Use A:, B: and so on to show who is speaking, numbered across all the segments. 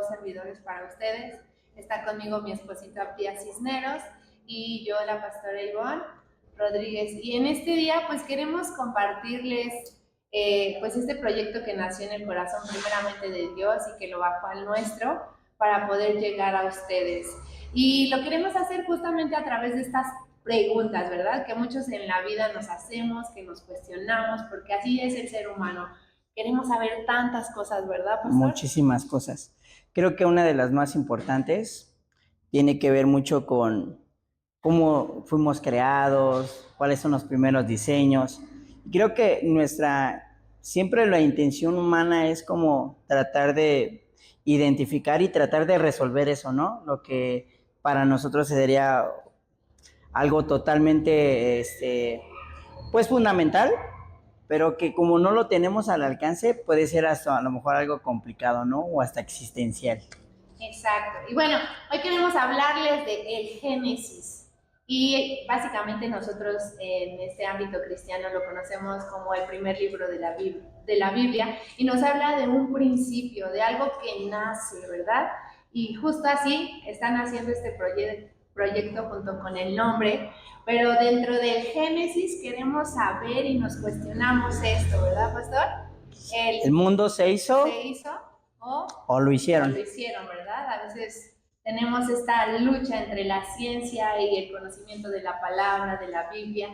A: 2 servidores para ustedes. Está conmigo mi esposita Pía Cisneros y yo, la pastora Ivonne Rodríguez. Y en este día pues queremos compartirles pues este proyecto que nació en el corazón primeramente de Dios y que lo bajó al nuestro para poder llegar a ustedes. Y lo queremos hacer justamente a través de estas preguntas, ¿verdad? Que muchos en la vida nos hacemos, que nos cuestionamos, porque así es el ser humano. Queremos saber tantas cosas, ¿verdad, pastor?
B: Muchísimas cosas. Creo que una de las más importantes tiene que ver mucho con cómo fuimos creados, cuáles son los primeros diseños. Creo que siempre la intención humana es como tratar de identificar y tratar de resolver eso, ¿no? Lo que para nosotros sería algo totalmente, pues fundamental, pero que como no lo tenemos al alcance, puede ser hasta a lo mejor algo complicado, ¿no? O hasta existencial.
A: Exacto. Y bueno, hoy queremos hablarles de el Génesis. Y básicamente nosotros en este ámbito cristiano lo conocemos como el primer libro de la Biblia y nos habla de un principio, de algo que nace, ¿verdad? Y justo así están haciendo este proyecto junto con el nombre, pero dentro del Génesis queremos saber y nos cuestionamos esto, ¿verdad, pastor?
B: El mundo se hizo
A: o
B: lo hicieron.
A: ¿verdad? A veces tenemos esta lucha entre la ciencia y el conocimiento de la palabra, de la Biblia,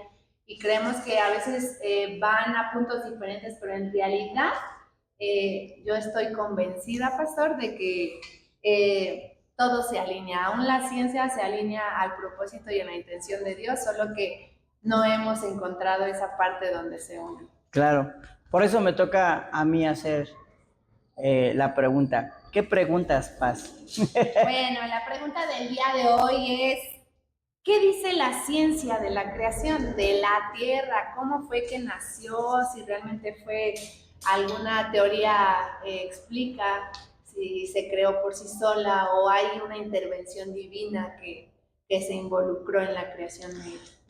A: y creemos que a veces van a puntos diferentes, pero en realidad yo estoy convencida, pastor, de que todo se alinea, aún la ciencia se alinea al propósito y a la intención de Dios, solo que no hemos encontrado esa parte donde se unen.
B: Claro, por eso me toca a mí hacer la pregunta. ¿Qué preguntas, Paz?
A: Bueno, la pregunta del día de hoy es, ¿qué dice la ciencia de la creación de la Tierra? ¿Cómo fue que nació? Si realmente fue alguna teoría explica si se creó por sí sola o hay una intervención divina que se involucró en la creación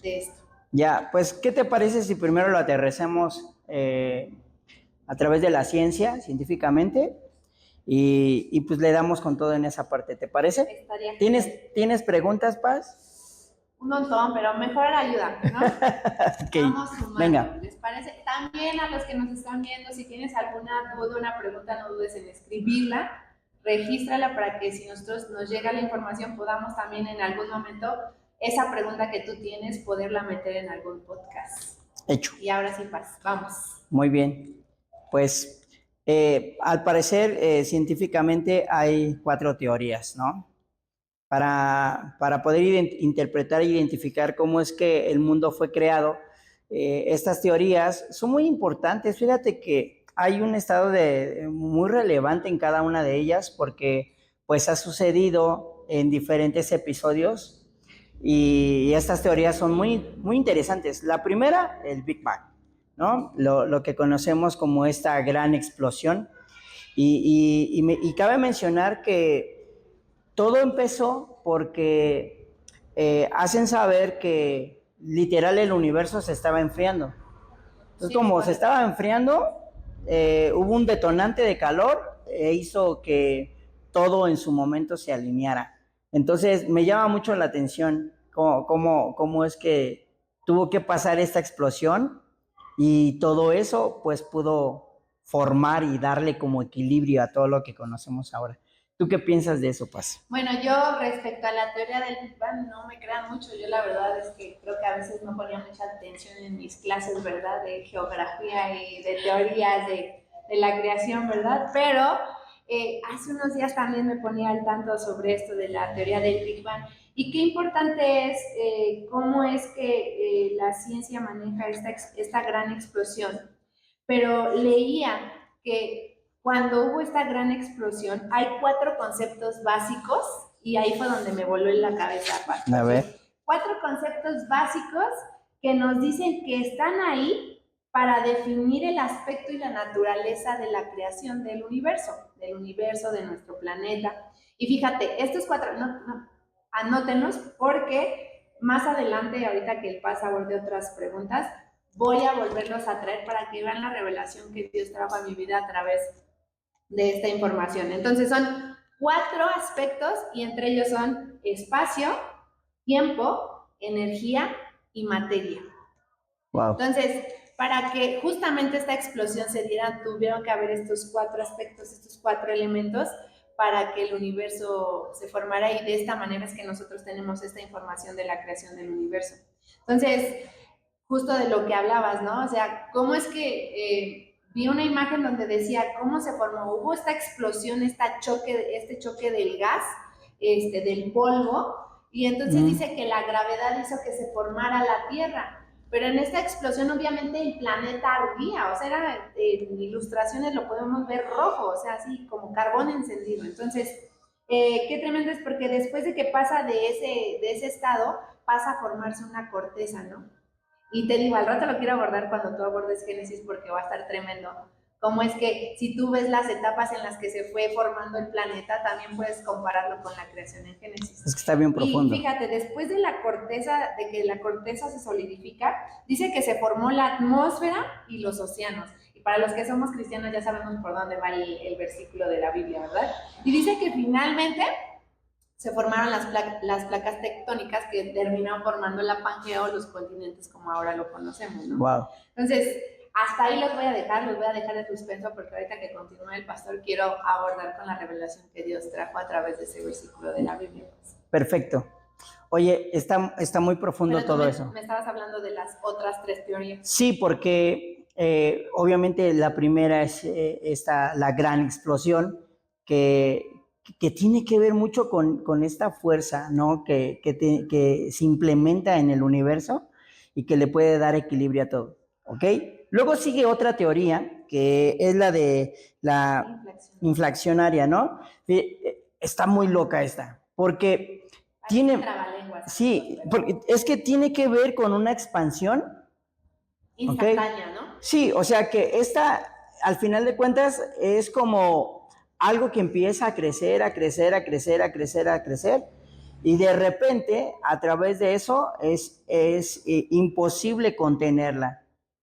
A: de esto.
B: Ya, pues, ¿qué te parece si primero lo aterricemos a través de la ciencia, científicamente? Y pues le damos con todo en esa parte, ¿te parece? ¿Tienes preguntas, Paz?
A: Un montón, pero mejor ayúdame, ¿no?
B: Okay.
A: Vamos sumando.
B: Venga.
A: ¿Les parece? También a los que nos están viendo, si tienes alguna duda, una pregunta, no dudes en escribirla, regístrala para que si nosotros nos llega la información podamos también en algún momento esa pregunta que tú tienes poderla meter en algún podcast.
B: Hecho.
A: Y ahora sí, Paz, vamos.
B: Muy bien. Pues al parecer científicamente hay 4 teorías, ¿no? Para poder interpretar e identificar cómo es que el mundo fue creado, estas teorías son muy importantes. Fíjate que hay un estado muy relevante en cada una de ellas porque pues ha sucedido en diferentes episodios y estas teorías son muy, muy interesantes. La primera, el Big Bang, ¿no? Lo que conocemos como esta gran explosión y cabe mencionar que todo empezó porque hacen saber que literal el universo se estaba enfriando. Entonces, sí, como se estaba enfriando, hubo un detonante de calor e hizo que todo en su momento se alineara. Entonces, me llama mucho la atención cómo es que tuvo que pasar esta explosión y todo eso pues pudo formar y darle como equilibrio a todo lo que conocemos ahora. ¿Tú qué piensas de eso, Paz?
A: Bueno, yo respecto a la teoría del Big Bang no me crean mucho. Yo la verdad es que creo que a veces no ponía mucha atención en mis clases, ¿verdad? De geografía y de teorías de la creación, ¿verdad? Pero hace unos días también me ponía al tanto sobre esto de la teoría del Big Bang. Y qué importante es cómo es que la ciencia maneja esta gran explosión. Pero leía que cuando hubo esta gran explosión, hay 4 conceptos básicos y ahí fue donde me voló en la cabeza.
B: A ver.
A: 4 conceptos básicos que nos dicen que están ahí para definir el aspecto y la naturaleza de la creación del universo, de nuestro planeta. Y fíjate, estos 4, anótenos porque más adelante, ahorita que el Paz aborde otras preguntas, voy a volverlos a traer para que vean la revelación que Dios trajo a mi vida a través de esta información. Entonces son 4 aspectos y entre ellos son espacio, tiempo, energía y materia.
B: Wow.
A: Entonces, para que justamente esta explosión se diera, tuvieron que haber estos 4 aspectos, estos 4 elementos para que el universo se formara y de esta manera es que nosotros tenemos esta información de la creación del universo. Entonces, justo de lo que hablabas, ¿no? O sea, ¿cómo es que vi una imagen donde decía cómo se formó? Hubo esta explosión, este choque del gas, del polvo, y entonces dice que la gravedad hizo que se formara la Tierra. Pero en esta explosión obviamente el planeta ardía, o sea, en ilustraciones lo podemos ver rojo, o sea, así como carbón encendido. Entonces, qué tremendo es porque después de que pasa de ese estado, pasa a formarse una corteza, ¿no? Y te digo, al rato lo quiero abordar cuando tú abordes Génesis porque va a estar tremendo. Cómo es que si tú ves las etapas en las que se fue formando el planeta, también puedes compararlo con la creación en Génesis.
B: Es que está bien profundo.
A: Y fíjate, después de la corteza, de que la corteza se solidifica, dice que se formó la atmósfera y los océanos. Y para los que somos cristianos ya sabemos por dónde va el versículo de la Biblia, ¿verdad? Y dice que finalmente se formaron las placas tectónicas que terminaron formando la Pangea o los continentes como ahora lo conocemos, ¿no?
B: Wow.
A: Entonces, hasta ahí los voy a dejar en suspenso porque ahorita que continúe el pastor quiero abordar con la revelación que Dios trajo a través de ese versículo de la Biblia. Pues.
B: Perfecto. Oye, está muy profundo todo eso.
A: Me estabas hablando de las otras 3 teorías.
B: Sí, porque obviamente la primera es la gran explosión que tiene que ver mucho con esta fuerza, ¿no? Que se implementa en el universo y que le puede dar equilibrio a todo, ¿ok? Luego sigue otra teoría que es la de la inflacionaria, ¿no? Está muy loca esta, porque tiene... Sí, porque es que tiene que ver con una expansión
A: instantánea, ¿no?
B: Sí, o sea que esta, al final de cuentas, es como algo que empieza a crecer, a crecer, a crecer, a crecer, a crecer, y de repente, a través de eso, es imposible contenerla.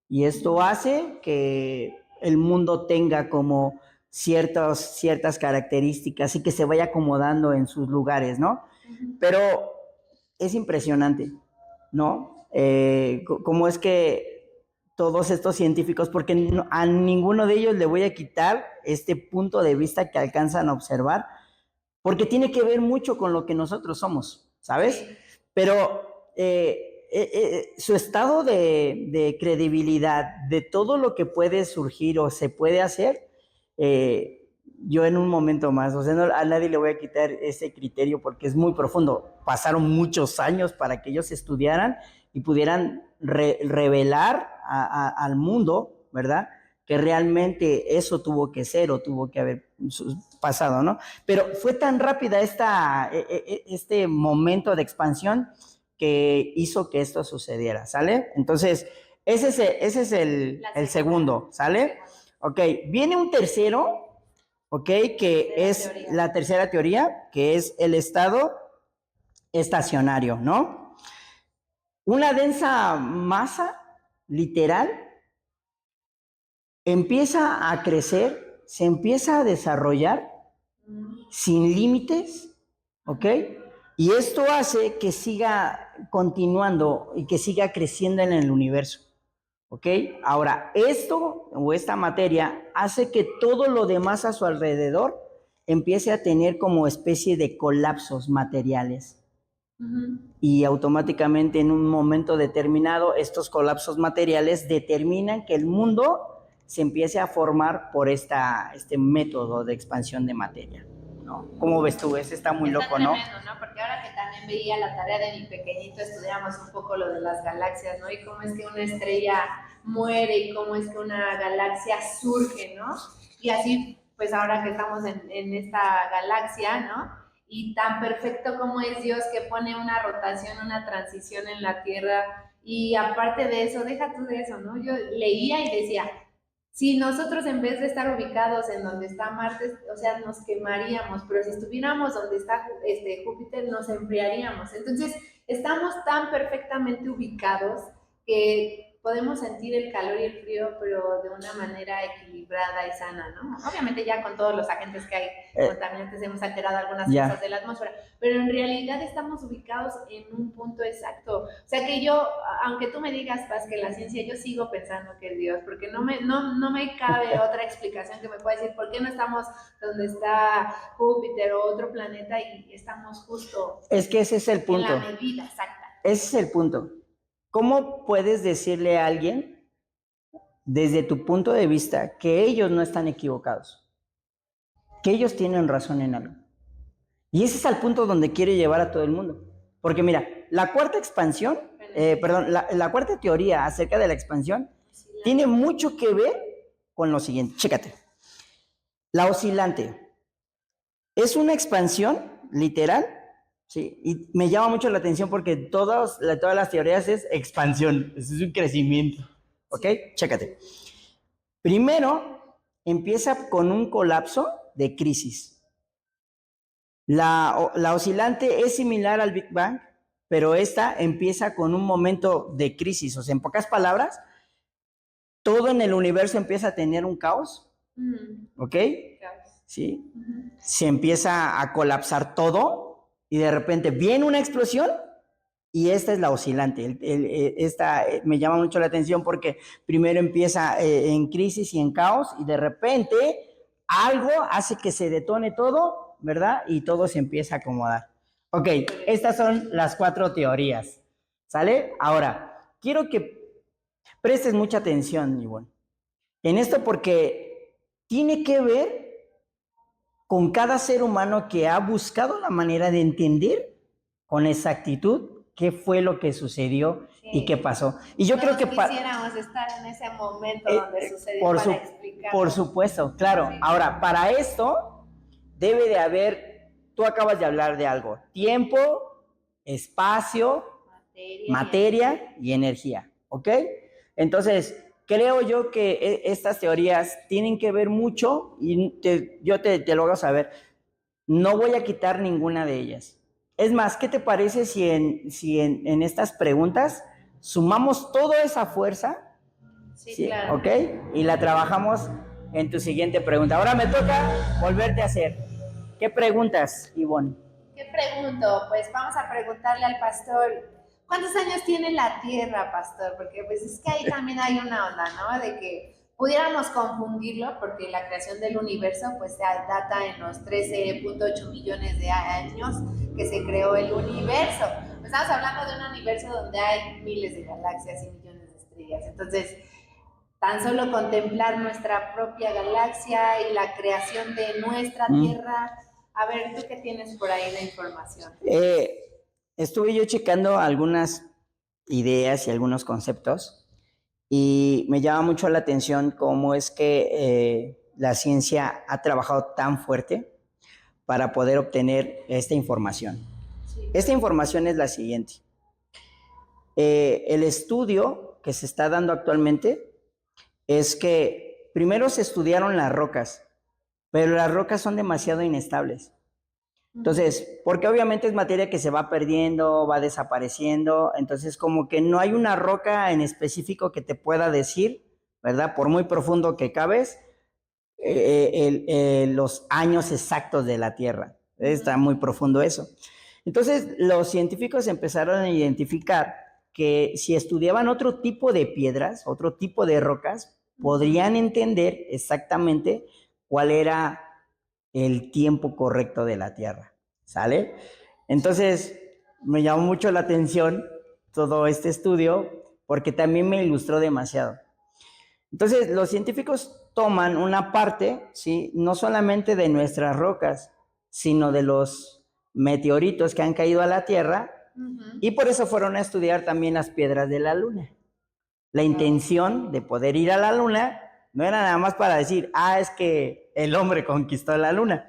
B: Y esto hace que el mundo tenga como ciertas características y que se vaya acomodando en sus lugares, ¿no? Pero es impresionante, ¿no? Cómo es que todos estos científicos, porque a ninguno de ellos le voy a quitar este punto de vista que alcanzan a observar, porque tiene que ver mucho con lo que nosotros somos, ¿sabes? Pero su estado de credibilidad, de todo lo que puede surgir o se puede hacer, yo en un momento más, o sea, no, a nadie le voy a quitar ese criterio porque es muy profundo. Pasaron muchos años para que ellos estudiaran y pudieran revelar al mundo, ¿verdad? Que realmente eso tuvo que ser o tuvo que haber pasado, ¿no? Pero fue tan rápida este momento de expansión que hizo que esto sucediera, ¿sale? Entonces, ese es el segundo, ¿sale? Ok, viene un tercero, ¿ok? Que es la tercera teoría, que es el estado estacionario, ¿no? Una densa masa, literal, empieza a crecer, se empieza a desarrollar sin límites, ¿ok? Y esto hace que siga continuando y que siga creciendo en el universo, ¿ok? Ahora, esto o esta materia hace que todo lo demás a su alrededor empiece a tener como especie de colapsos materiales. Y automáticamente en un momento determinado estos colapsos materiales determinan que el mundo se empiece a formar por este método de expansión de materia, ¿no? ¿Cómo ves tú? Ese está muy loco,
A: ¿no? Porque ahora que también veía la tarea de mi pequeñito, estudiamos un poco lo de las galaxias, ¿no? Y cómo es que una estrella muere y cómo es que una galaxia surge, ¿no? Y así, pues ahora que estamos en esta galaxia, ¿no? Y tan perfecto como es Dios que pone una rotación, una transición en la Tierra. Y aparte de eso, deja tú de eso, ¿no? Yo leía y decía, si nosotros en vez de estar ubicados en donde está Marte, o sea, nos quemaríamos, pero si estuviéramos donde está Júpiter, nos enfriaríamos. Entonces, estamos tan perfectamente ubicados que podemos sentir el calor y el frío, pero de una manera equilibrada y sana, ¿no? Obviamente ya con todos los agentes que hay contaminantes hemos alterado algunas cosas de la atmósfera, pero en realidad estamos ubicados en un punto exacto. O sea que yo, aunque tú me digas, Paz, que la ciencia, yo sigo pensando que es Dios, porque no me cabe otra explicación que me pueda decir por qué no estamos donde está Júpiter o otro planeta y estamos justo.
B: Es que ese es el punto.
A: En la medida exacta.
B: Ese es el punto. ¿Cómo puedes decirle a alguien, desde tu punto de vista, que ellos no están equivocados? Que ellos tienen razón en algo. Y ese es el punto donde quiere llevar a todo el mundo. Porque mira, la cuarta expansión, la cuarta teoría acerca de la expansión tiene mucho que ver con lo siguiente. Chécate. La oscilante es una expansión literal, sí, y me llama mucho la atención porque todas las teorías es expansión, es un crecimiento. ¿Ok? Chécate. Primero, empieza con un colapso de crisis. La oscilante es similar al Big Bang, pero esta empieza con un momento de crisis. O sea, en pocas palabras, todo en el universo empieza a tener un caos. ¿Ok? ¿Sí? Se empieza a colapsar todo y de repente viene una explosión y esta es la oscilante. Esta me llama mucho la atención porque primero empieza en crisis y en caos y de repente algo hace que se detone todo, ¿verdad? Y todo se empieza a acomodar. Ok, estas son las 4 teorías, ¿sale? Ahora, quiero que prestes mucha atención, Ivonne, en esto porque tiene que ver con cada ser humano que ha buscado la manera de entender con exactitud qué fue lo que sucedió y qué pasó. Y yo creo que
A: quisiéramos estar en ese momento donde sucedió para explicar.
B: Por supuesto, claro. Sí. Ahora, para esto debe de haber, tú acabas de hablar de algo, tiempo, espacio, materia y energía, ¿ok? Entonces, creo yo que estas teorías tienen que ver mucho y yo te lo hago saber. No voy a quitar ninguna de ellas. Es más, ¿qué te parece si en estas preguntas sumamos toda esa fuerza?
A: Sí, claro.
B: ¿Ok? Y la trabajamos en tu siguiente pregunta. Ahora me toca volverte a hacer. ¿Qué preguntas, Ivonne?
A: ¿Qué pregunto? Pues vamos a preguntarle al pastor. ¿Cuántos años tiene la Tierra, pastor? Porque pues es que ahí también hay una onda, ¿no? De que pudiéramos confundirlo, porque la creación del universo pues data en los 13.8 millones de años que se creó el universo. Estamos hablando de un universo donde hay miles de galaxias y millones de estrellas. Entonces, tan solo contemplar nuestra propia galaxia y la creación de nuestra Tierra. A ver, ¿tú qué tienes por ahí de información?
B: Estuve yo checando algunas ideas y algunos conceptos y me llama mucho la atención cómo es que la ciencia ha trabajado tan fuerte para poder obtener esta información. Sí. Esta información es la siguiente. El estudio que se está dando actualmente es que primero se estudiaron las rocas, pero las rocas son demasiado inestables. Entonces, porque obviamente es materia que se va perdiendo, va desapareciendo, entonces como que no hay una roca en específico que te pueda decir, ¿verdad? Por muy profundo que cabes, los años exactos de la Tierra. Está muy profundo eso. Entonces, los científicos empezaron a identificar que si estudiaban otro tipo de piedras, otro tipo de rocas, podrían entender exactamente cuál era el tiempo correcto de la Tierra, ¿sale? Entonces, me llamó mucho la atención todo este estudio porque también me ilustró demasiado. Entonces, los científicos toman una parte, ¿sí? No solamente de nuestras rocas, sino de los meteoritos que han caído a la Tierra, y por eso fueron a estudiar también las piedras de la Luna. La intención de poder ir a la Luna no era nada más para decir, es que el hombre conquistó la Luna,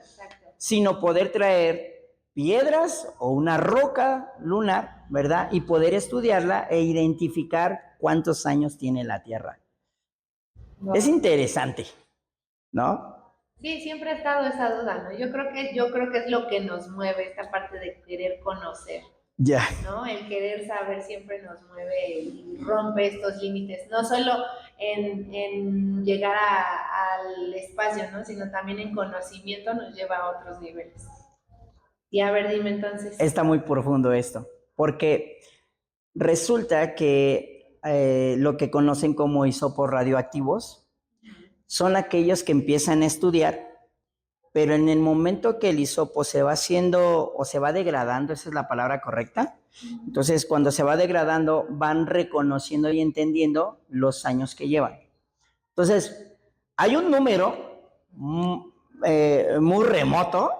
B: sino poder traer piedras o una roca lunar, ¿verdad? Y poder estudiarla e identificar cuántos años tiene la Tierra. Wow. Es interesante, ¿no?
A: Sí, siempre ha estado esa duda, ¿no? Yo creo que es lo que nos mueve, esta parte de querer conocer.
B: Ya.
A: ¿no? El querer saber siempre nos mueve y rompe estos límites, no solo en llegar al espacio, ¿no? Sino también en conocimiento nos lleva a otros niveles. Y a ver, dime entonces.
B: Está muy profundo esto, porque resulta que lo que conocen como hisopos radioactivos son aquellos que empiezan a estudiar, pero en el momento que el hisopo se va haciendo o se va degradando, esa es la palabra correcta, entonces cuando se va degradando van reconociendo y entendiendo los años que llevan. Entonces, hay un número muy remoto,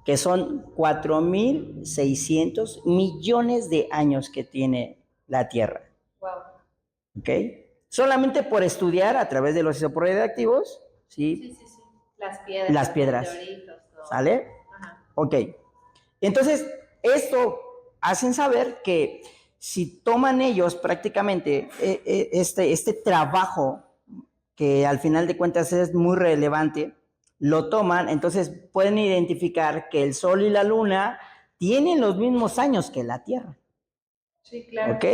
B: que son 4.600 millones de años que tiene la Tierra.
A: Wow.
B: ¿Ok? Solamente por estudiar a través de los isótopos radioactivos, ¿sí?
A: Sí. Las piedras.
B: Las piedras.
A: Meteoritos, todo.
B: ¿Sale?
A: Ajá.
B: Ok. Entonces, esto hacen saber que si toman ellos prácticamente este trabajo, que al final de cuentas es muy relevante, lo toman, entonces pueden identificar que el Sol y la Luna tienen los mismos años que la Tierra.
A: Sí, claro.
B: ¿Ok?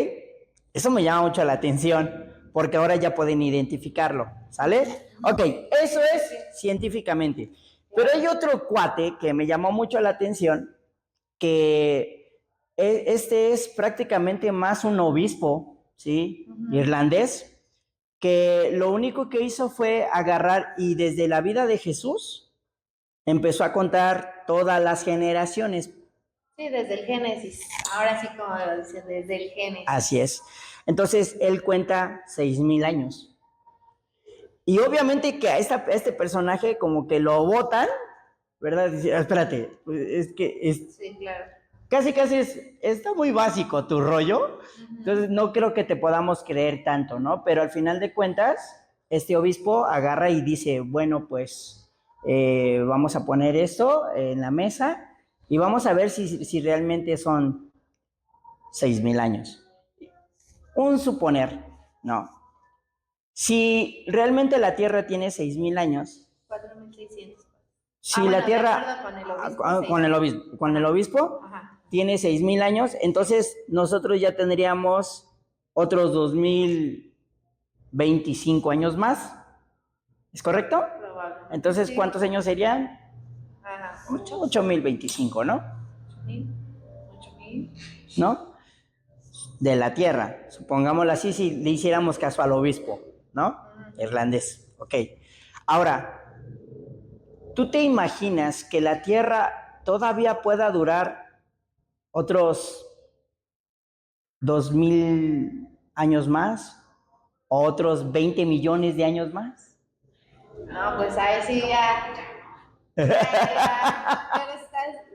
B: Eso me llama mucho la atención, porque ahora ya pueden identificarlo, ¿sale? Ok, eso es científicamente. Pero hay otro cuate que me llamó mucho la atención, que este es prácticamente más un obispo, ¿sí? Irlandés, que lo único que hizo fue agarrar y desde la vida de Jesús empezó a contar todas las generaciones.
A: Sí, desde el Génesis. Ahora sí, como lo dice, desde el Génesis.
B: Así es. Entonces, él cuenta 6,000 años. Y obviamente que a este personaje como que lo botan, ¿verdad? Dice, espérate, es que
A: sí, claro.
B: Casi está muy básico tu rollo, entonces no creo que te podamos creer tanto, ¿no? Pero al final de cuentas, este obispo agarra y dice, bueno, pues vamos a poner esto en la mesa y vamos a ver si realmente son 6,000 años. Un suponer, no. Si realmente la Tierra tiene 6,000 años,
A: 4,600.
B: si la Tierra, con el obispo,
A: ajá,
B: tiene 6,000 años, entonces nosotros ya tendríamos otros 2,025 años más. ¿Es correcto?
A: Probablemente.
B: Entonces,
A: sí.
B: ¿cuántos años serían?
A: Ajá,
B: 8,025, ¿no?
A: 8,000.
B: ¿No? De la Tierra. Supongámoslo así, si le hiciéramos caso al obispo, ¿no? Irlandés. Ok. Ahora, ¿tú te imaginas que la Tierra todavía pueda durar otros 2,000 años más? ¿O otros 20 millones de años más?
A: No, pues ahí sí ya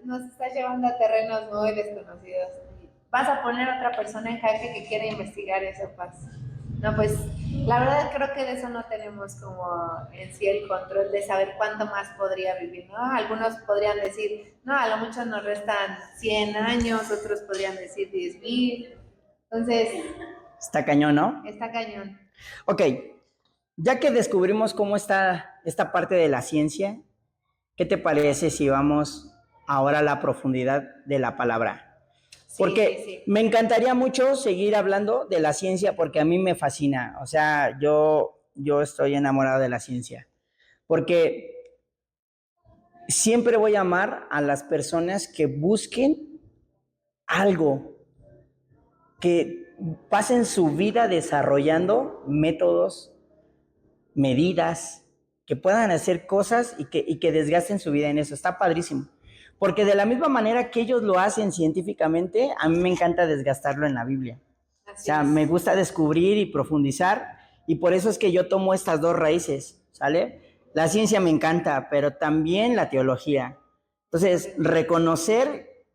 A: nos estás llevando a terrenos muy desconocidos. Vas a poner a otra persona en jaque que quiera investigar eso, Paz. No, pues la verdad creo que de eso no tenemos como en sí el control de saber cuánto más podría vivir, ¿no? Algunos podrían decir, no, a lo mucho nos restan 100 años, otros podrían decir 10,000. Entonces...
B: Está cañón, ¿no?
A: Está cañón.
B: Ok, ya que descubrimos cómo está esta parte de la ciencia, ¿qué te parece si vamos ahora a la profundidad de la palabra? Porque sí. Me encantaría mucho seguir hablando de la ciencia porque a mí me fascina. O sea, yo estoy enamorado de la ciencia. Porque siempre voy a amar a las personas que busquen algo, que pasen su vida desarrollando métodos, medidas, que puedan hacer cosas y que desgasten su vida en eso. Está padrísimo. Porque de la misma manera que ellos lo hacen científicamente, a mí me encanta desgastarlo en la Biblia. Así o sea, me gusta descubrir y profundizar, y por eso es que yo tomo estas dos raíces, ¿sale? La ciencia me encanta, pero también la teología. Entonces, reconocer,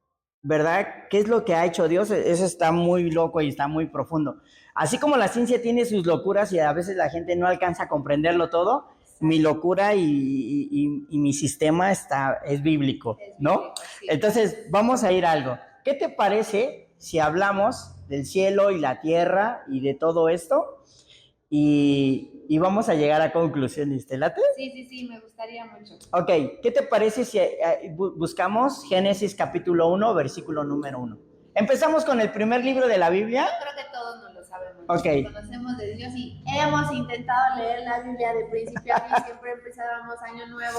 B: ¿verdad? ¿Qué es lo que ha hecho Dios? Eso está muy loco y está muy profundo. Así como la ciencia tiene sus locuras y a veces la gente no alcanza a comprenderlo todo, mi locura y mi sistema es bíblico, ¿no? Sí. Entonces, vamos a ir a algo. ¿Qué te parece si hablamos del cielo y la tierra y de todo esto? y vamos a llegar a conclusiones. ¿Te late?
A: Sí, me gustaría mucho.
B: Ok, ¿qué te parece si buscamos Génesis capítulo 1, versículo número 1? Empezamos con el primer libro de la Biblia.
A: Yo creo que todos nos lo sabemos.
B: Okay.
A: Conocemos de Dios y hemos intentado leer la Biblia de principio a fin. Siempre empezábamos año nuevo,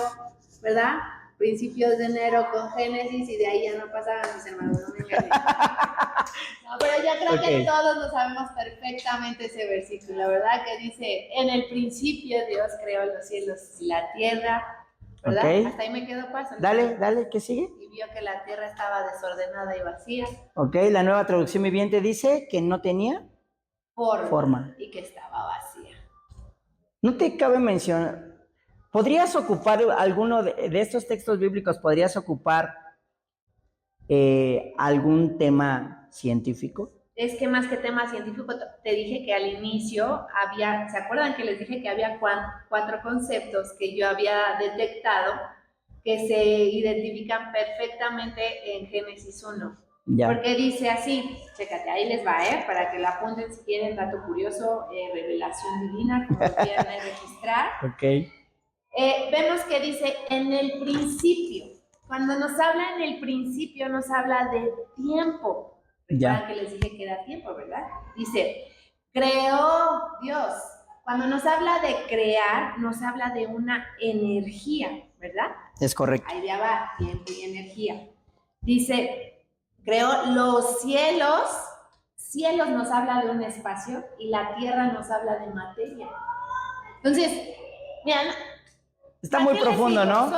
A: ¿verdad? Principios de enero con Génesis y de ahí ya no pasaban, mis hermanos, no me engañen. No, pero yo creo que todos lo sabemos perfectamente ese versículo, ¿verdad? Que dice, en el principio Dios creó los cielos y la tierra, ¿verdad? Okay. Hasta ahí me quedo pasando.
B: Dale, ¿qué sigue?
A: Y vio que la tierra estaba desordenada y vacía.
B: Ok, la Nueva Traducción Viviente dice que no tenía forma
A: y que estaba vacía.
B: No te cabe mencionar, ¿podrías ocupar alguno de estos textos bíblicos, podrías ocupar algún tema científico?
A: Es que más que tema científico, te dije que al inicio había, ¿se acuerdan que les dije que había 4 conceptos que yo había detectado que se identifican perfectamente en Génesis 1? Ya. Porque dice así, chécate, ahí les va, para que la apunten si quieren, dato curioso, revelación divina, como lo quieran registrar.
B: Ok.
A: Vemos que dice, en el principio. Cuando nos habla en el principio, nos habla de tiempo. Recuerdan que les dije que era tiempo, ¿verdad? Dice, creó Dios. Cuando nos habla de crear, nos habla de una energía, ¿verdad?
B: Es correcto.
A: Ahí ya va, tiempo y energía. Dice, creó los cielos. Cielos nos habla de un espacio y la tierra nos habla de materia. Entonces, mira,
B: está muy profundo, ¿no?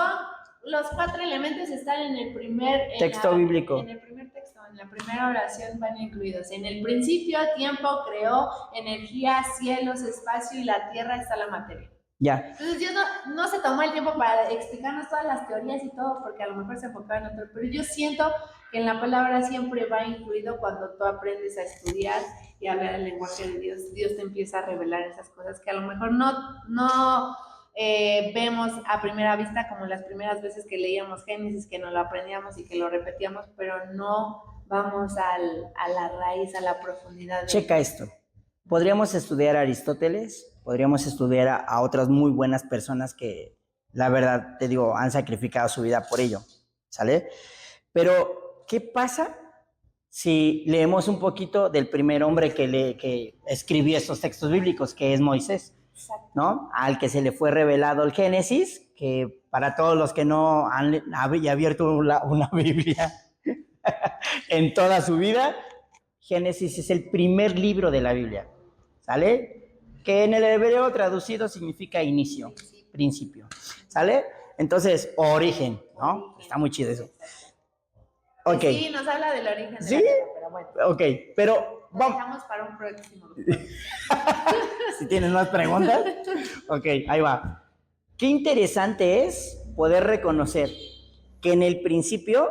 A: Los 4 elementos están en el primer
B: texto bíblico.
A: En el primer texto, en la primera oración van incluidos. En el principio, tiempo, creó energía, cielos, espacio y la tierra está la materia.
B: Ya.
A: Entonces Dios no se tomó el tiempo para explicarnos todas las teorías y todo, porque a lo mejor se enfocaba en otro, pero yo siento que en la palabra siempre va incluido cuando tú aprendes a estudiar y a hablar el lenguaje de Dios. Dios te empieza a revelar esas cosas que a lo mejor no vemos a primera vista, como las primeras veces que leíamos Génesis, que nos lo aprendíamos y que lo repetíamos, pero no vamos a la raíz, a la profundidad.
B: Checa esto. Podríamos estudiar a Aristóteles, podríamos estudiar a otras muy buenas personas que, la verdad, te digo, han sacrificado su vida por ello, ¿sale? Pero, ¿qué pasa si leemos un poquito del primer hombre que escribió estos textos bíblicos, que es Moisés? ¿No? Al que se le fue revelado el Génesis, que para todos los que no han abierto una Biblia en toda su vida, Génesis es el primer libro de la Biblia, ¿sale? Que en el hebreo traducido significa inicio, principio, ¿sale? Entonces, origen, ¿no? Está muy chido eso.
A: Okay. Sí, nos habla del origen de la tierra, pero bueno.
B: Ok, pero
A: vamos. Dejamos para un próximo.
B: Si tienes más preguntas. Ok, ahí va. Qué interesante es poder reconocer que en el principio,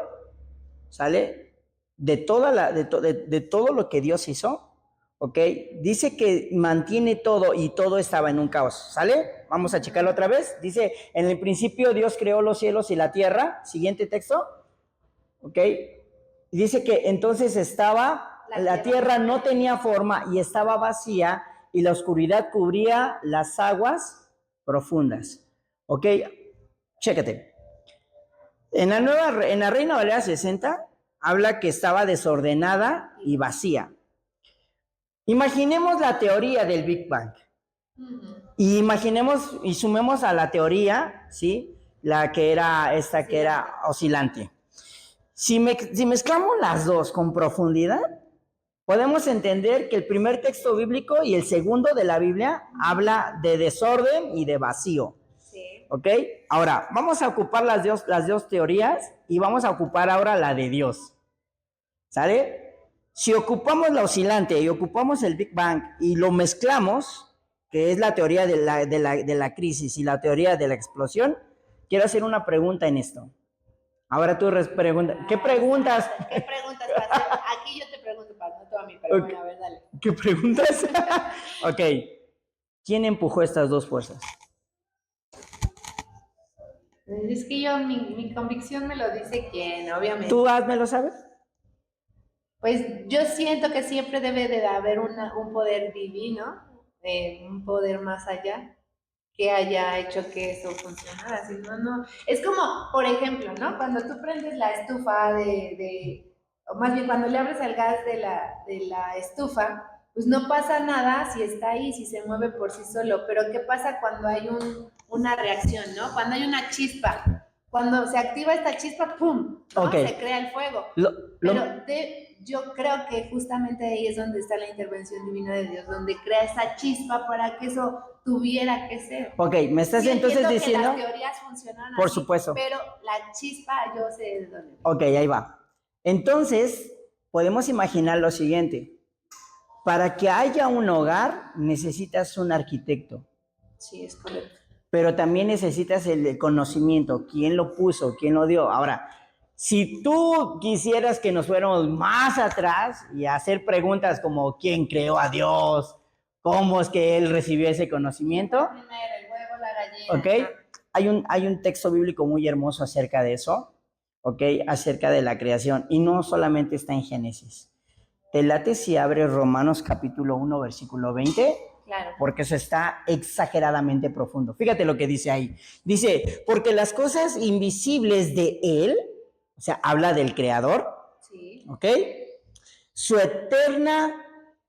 B: ¿sale? De todo lo que Dios hizo, ¿ok? Dice que mantiene todo y todo estaba en un caos, ¿sale? Vamos a checarlo otra vez. Dice, en el principio Dios creó los cielos y la tierra. Siguiente texto. ¿Ok? Dice que entonces la tierra no tenía forma y estaba vacía y la oscuridad cubría las aguas profundas. ¿Ok? Chécate. En la Reina Valera 60 habla que estaba desordenada y vacía. Imaginemos la teoría del Big Bang. Y imaginemos y sumemos a la teoría, ¿sí? La que era que era oscilante. Si mezclamos las dos con profundidad, podemos entender que el primer texto bíblico y el segundo de la Biblia habla de desorden y de vacío. Sí. ¿Ok? Ahora, vamos a ocupar las dos teorías y vamos a ocupar ahora la de Dios. ¿Sale? Si ocupamos la oscilante y ocupamos el Big Bang y lo mezclamos, que es la teoría de la crisis y la teoría de la explosión, quiero hacer una pregunta en esto. Ahora tú preguntas. ¿Qué preguntas?
A: ¿Qué preguntas, Pastor? Aquí yo te pregunto, Pastor, no tú a mí, pero okay. Bueno, a ver, dale.
B: ¿Qué preguntas? Ok. ¿Quién empujó estas dos fuerzas?
A: Es que mi convicción me lo dice quién, obviamente.
B: ¿Tú házmelo saber?
A: Pues yo siento que siempre debe de haber un poder divino, un poder más allá que haya hecho que eso funcionara. Si no, no. Es como, por ejemplo, ¿no? Cuando tú prendes la estufa o más bien cuando le abres el gas de la estufa, pues no pasa nada si está ahí, si se mueve por sí solo. Pero ¿qué pasa cuando hay una reacción, ¿no? Cuando hay una chispa. Cuando se activa esta chispa, ¡pum! ¿No?
B: Okay.
A: Se crea el fuego. Yo creo que justamente ahí es donde está la intervención divina de Dios, donde crea esa chispa para que eso tuviera que ser.
B: Ok, me estás entonces diciendo...
A: que las teorías funcionan
B: por
A: así,
B: supuesto.
A: pero la chispa yo sé de dónde.
B: Ok, ahí va. Entonces, podemos imaginar lo siguiente. Para que haya un hogar, necesitas un arquitecto.
A: Sí, es correcto.
B: Pero también necesitas el conocimiento, quién lo puso, quién lo dio. Ahora, si tú quisieras que nos fuéramos más atrás y hacer preguntas como quién creó a Dios, cómo es que él recibió ese conocimiento.
A: Primero, el huevo, la gallina.
B: Ok, hay un texto bíblico muy hermoso acerca de eso, ok, acerca de la creación, y no solamente está en Génesis. ¿Te late si abres Romanos capítulo 1, versículo 20?
A: Claro.
B: Porque eso está exageradamente profundo. Fíjate lo que dice ahí. Dice, porque las cosas invisibles de Él, o sea, habla del Creador,
A: sí.
B: ¿ok? Su eterna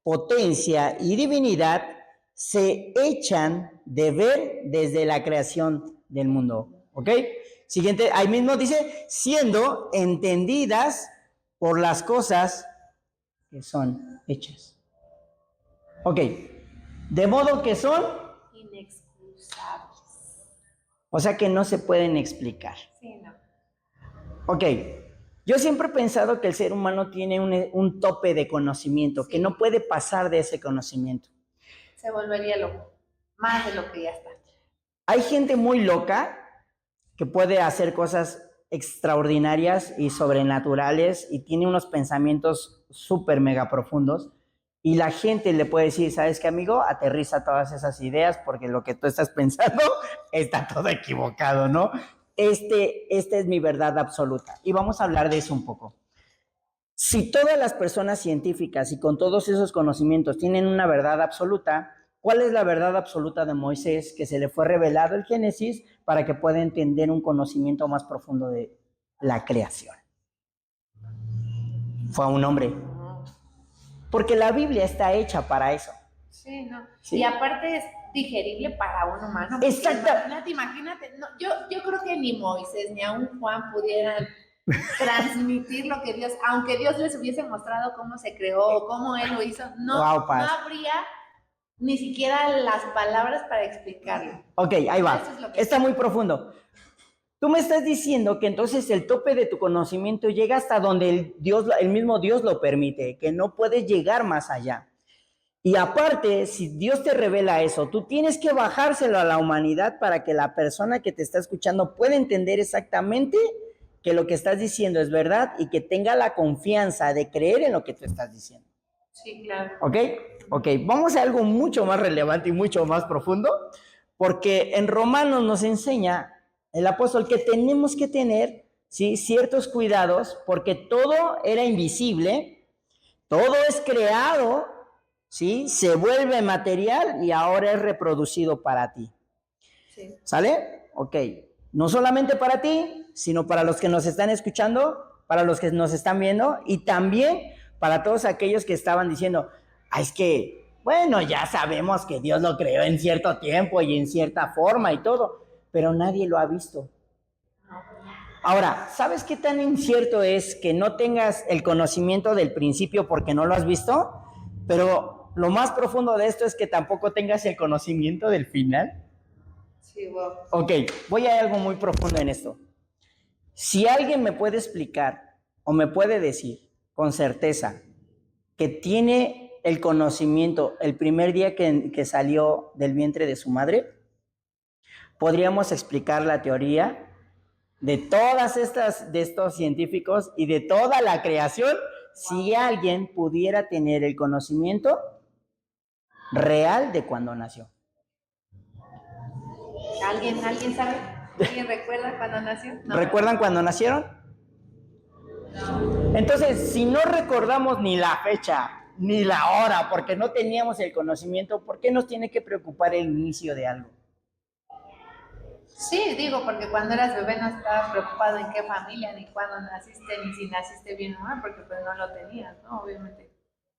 B: potencia y divinidad se echan de ver desde la creación del mundo, ¿ok? Siguiente, ahí mismo dice, siendo entendidas por las cosas que son hechas. Ok, de modo que son
A: inexcusables.
B: O sea que no se pueden explicar.
A: Sí, no.
B: Ok, yo siempre he pensado que el ser humano tiene un tope de conocimiento, sí, que no puede pasar de ese conocimiento.
A: Se volvería loco, más de lo que ya está.
B: Hay gente muy loca que puede hacer cosas extraordinarias y sobrenaturales y tiene unos pensamientos súper mega profundos, y la gente le puede decir, ¿sabes qué, amigo? Aterriza todas esas ideas porque lo que tú estás pensando está todo equivocado, ¿no? Esta es mi verdad absoluta. Y vamos a hablar de eso un poco. Si todas las personas científicas y con todos esos conocimientos tienen una verdad absoluta, ¿cuál es la verdad absoluta de Moisés que se le fue revelado el Génesis para que pueda entender un conocimiento más profundo de la creación? Fue a un hombre. Porque la Biblia está hecha para eso.
A: Sí, ¿no? ¿Sí? Y aparte es digerible para un humano.
B: Exacto.
A: Imagínate. No, yo creo que ni Moisés ni aún Juan pudieran transmitir lo que Dios, aunque Dios les hubiese mostrado cómo se creó, cómo Él lo hizo, no habría ni siquiera las palabras para explicarlo.
B: Ok, ahí va. Está muy profundo. Tú me estás diciendo que entonces el tope de tu conocimiento llega hasta donde el mismo Dios lo permite, que no puedes llegar más allá. Y aparte, si Dios te revela eso, tú tienes que bajárselo a la humanidad para que la persona que te está escuchando pueda entender exactamente que lo que estás diciendo es verdad y que tenga la confianza de creer en lo que tú estás diciendo.
A: Sí, claro.
B: Ok, vamos a algo mucho más relevante y mucho más profundo, porque en Romanos nos enseña el apóstol que tenemos que tener, ¿sí?, ciertos cuidados, porque todo era invisible, todo es creado, ¿sí?, se vuelve material y ahora es reproducido para ti. Sí. ¿Sale? Ok. No solamente para ti, sino para los que nos están escuchando, para los que nos están viendo y también para todos aquellos que estaban diciendo, es que, bueno, ya sabemos que Dios lo creó en cierto tiempo y en cierta forma y todo, pero nadie lo ha visto. Ahora, ¿sabes qué tan incierto es que no tengas el conocimiento del principio porque no lo has visto? Pero lo más profundo de esto es que tampoco tengas el conocimiento del final.
A: Sí, wow.
B: Ok, voy a algo muy profundo en esto. Si alguien me puede explicar o me puede decir con certeza que tiene el conocimiento el primer día que salió del vientre de su madre, podríamos explicar la teoría de de estos científicos y de toda la creación, si alguien pudiera tener el conocimiento real de cuando nació.
A: ¿Alguien sabe? ¿Alguien recuerda cuando nació?
B: No. ¿Recuerdan cuando nacieron? No. Entonces, si no recordamos ni la fecha, ni la hora, porque no teníamos el conocimiento. ¿Por qué nos tiene que preocupar el inicio de algo?
A: Sí, digo, porque cuando eras bebé no estabas preocupado en qué familia, ni cuándo naciste, ni si naciste bien o mal, porque pues no lo tenías, ¿no? Obviamente.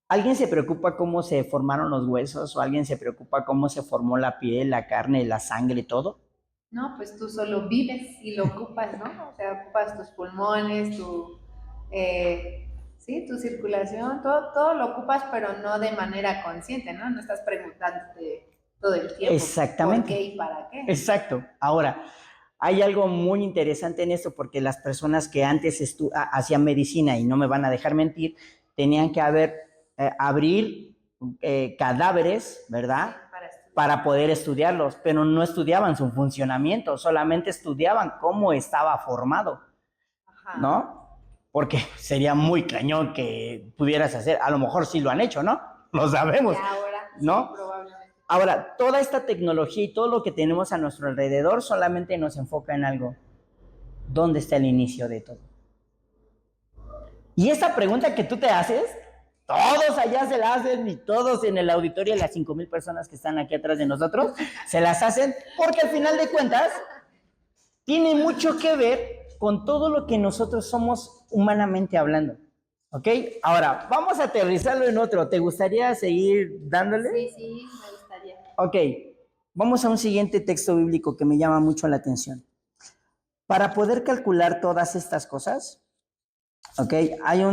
B: ¿Alguien se preocupa cómo se formaron los huesos? ¿O alguien se preocupa cómo se formó la piel, la carne, la sangre, todo?
A: No, pues tú solo vives y lo ocupas, ¿no? O sea, ocupas tus pulmones, sí, tu circulación, todo lo ocupas, pero no de manera consciente, ¿no? No estás preguntándote todo el tiempo por
B: Exactamente.
A: qué y para qué.
B: Exacto. Ahora, hay algo muy interesante en esto porque las personas que antes hacían medicina, y no me van a dejar mentir, tenían que abrir cadáveres, ¿verdad?
A: Sí,
B: para poder estudiarlos, pero no estudiaban su funcionamiento, solamente estudiaban cómo estaba formado,
A: Ajá.
B: ¿no? Porque sería muy cañón que pudieras hacer, a lo mejor sí lo han hecho, ¿no? Lo sabemos,
A: ahora,
B: ¿no?
A: Sí, probablemente.
B: Ahora, toda esta tecnología y todo lo que tenemos a nuestro alrededor solamente nos enfoca en algo. ¿Dónde está el inicio de todo? Y esta pregunta que tú te haces, todos allá se la hacen y todos en el auditorio, las 5,000 personas que están aquí atrás de nosotros, se las hacen porque al final de cuentas tiene mucho que ver con todo lo que nosotros somos humanamente hablando. ¿Ok? Ahora, vamos a aterrizarlo en otro. ¿Te gustaría seguir dándole?
A: Sí, me gustaría.
B: Ok, vamos a un siguiente texto bíblico que me llama mucho la atención. Para poder calcular todas estas cosas, ok, hay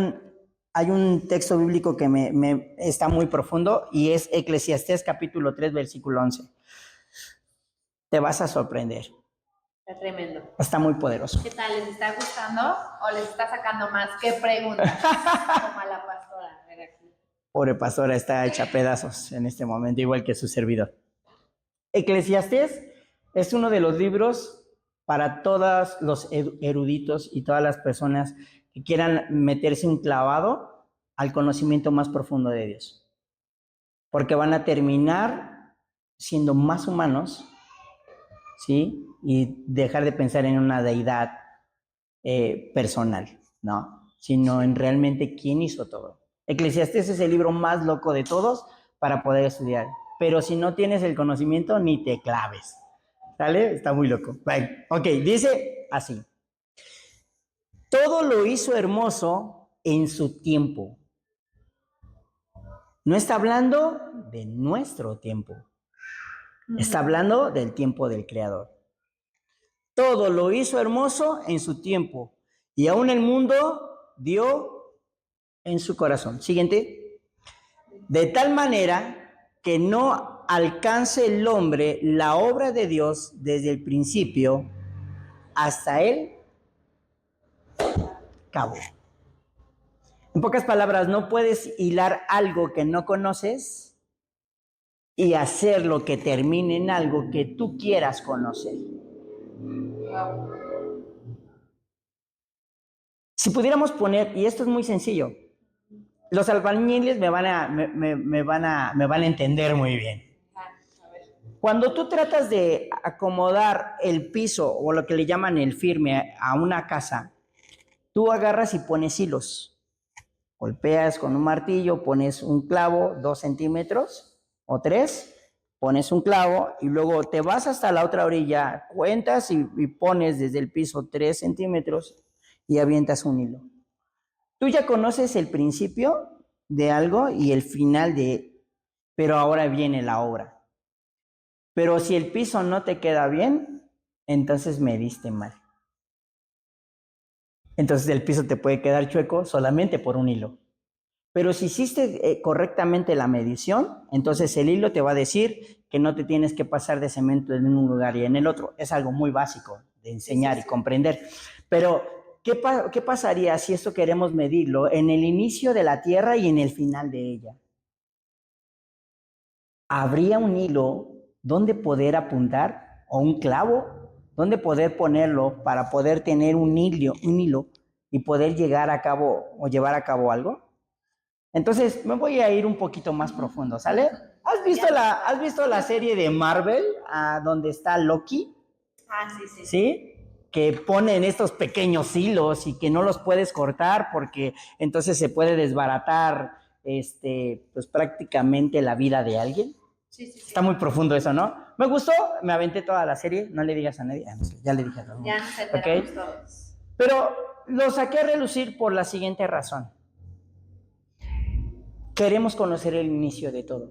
B: un texto bíblico que está muy profundo y es Eclesiastés capítulo 3, versículo 11. Te vas a sorprender.
A: Está tremendo.
B: Está muy poderoso.
A: ¿Qué tal? ¿Les está gustando o les está sacando más? ¿Qué preguntas? Como a la pastora. A ver aquí.
B: Pobre pastora, está hecha pedazos en este momento, igual que su servidor. Eclesiastés es uno de los libros para todos los eruditos y todas las personas que quieran meterse un clavado al conocimiento más profundo de Dios. Porque van a terminar siendo más humanos, ¿sí? Y dejar de pensar en una deidad personal, ¿no? Sino en realmente quién hizo todo. Eclesiastés es el libro más loco de todos para poder estudiar. Pero si no tienes el conocimiento, ni te claves. ¿Sale? Está muy loco. Bye. Ok, dice así. Todo lo hizo hermoso en su tiempo. No está hablando de nuestro tiempo. Está hablando del tiempo del Creador. Todo lo hizo hermoso en su tiempo. Y aún el mundo dio en su corazón. Siguiente. De tal manera que no alcance el hombre la obra de Dios desde el principio hasta el cabo. En pocas palabras, no puedes hilar algo que no conoces y hacer lo que termine en algo que tú quieras conocer. Si pudiéramos poner, y esto es muy sencillo, los albañiles me van a entender muy bien. Cuando tú tratas de acomodar el piso o lo que le llaman el firme a una casa, tú agarras y pones hilos. Golpeas con un martillo, pones un clavo 2 centímetros o 3, pones un clavo y luego te vas hasta la otra orilla, cuentas y pones desde el piso 3 centímetros y avientas un hilo. Tú ya conoces el principio de algo y el final pero ahora viene la obra. Pero si el piso no te queda bien, entonces mediste mal. Entonces el piso te puede quedar chueco solamente por un hilo. Pero si hiciste correctamente la medición, entonces el hilo te va a decir que no te tienes que pasar de cemento en un lugar y en el otro. Es algo muy básico de enseñar y comprender. Pero, ¿qué pasaría si esto queremos medirlo en el inicio de la Tierra y en el final de ella? ¿Habría un hilo donde poder apuntar o un clavo donde poder ponerlo para poder tener un hilo y poder llegar a cabo o llevar a cabo algo? Entonces, me voy a ir un poquito más profundo, ¿sale? ¿Has visto la serie de Marvel donde está Loki?
A: Sí.
B: ¿Sí? Que ponen estos pequeños hilos y que no los puedes cortar porque entonces se puede desbaratar pues prácticamente la vida de alguien.
A: Sí, sí, sí.
B: Está muy profundo eso, ¿no? Me gustó, me aventé toda la serie, no le digas a nadie, no sé, ya le dije a todo el mundo.
A: Ya nos enteramos todos.
B: Pero lo saqué a relucir por la siguiente razón. Queremos conocer el inicio de todo.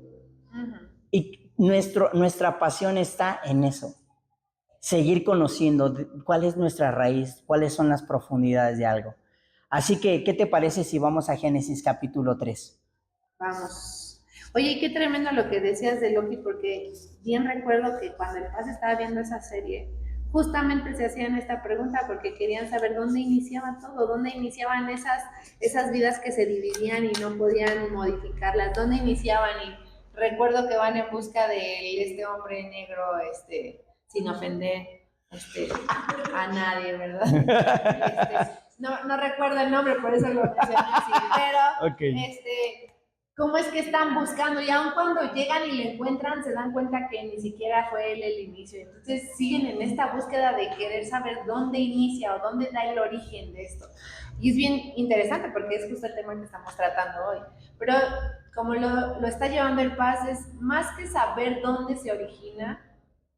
B: Y nuestra pasión está en eso. Seguir conociendo cuál es nuestra raíz, cuáles son las profundidades de algo. Así que, ¿qué te parece si vamos a Génesis capítulo 3?
A: Vamos. Oye, qué tremendo lo que decías de Loki, porque bien recuerdo que cuando el Paz estaba viendo esa serie, justamente se hacían esta pregunta porque querían saber dónde iniciaba todo, dónde iniciaban esas vidas que se dividían y no podían modificarlas, dónde iniciaban. Y recuerdo que van en busca de este hombre negro, sin ofender a nadie, ¿verdad? No recuerdo el nombre, por eso lo mencioné así, pero
B: Okay.
A: ¿Cómo es que están buscando? Y aun cuando llegan y le encuentran, se dan cuenta que ni siquiera fue él el inicio. Entonces siguen en esta búsqueda de querer saber dónde inicia o dónde da el origen de esto. Y es bien interesante porque es justo el tema que estamos tratando hoy. Pero como lo está llevando el Paz, es más que saber dónde se origina,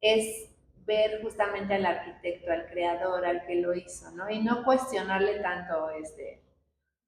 A: es ver justamente al arquitecto, al creador, al que lo hizo, ¿no? Y no cuestionarle tanto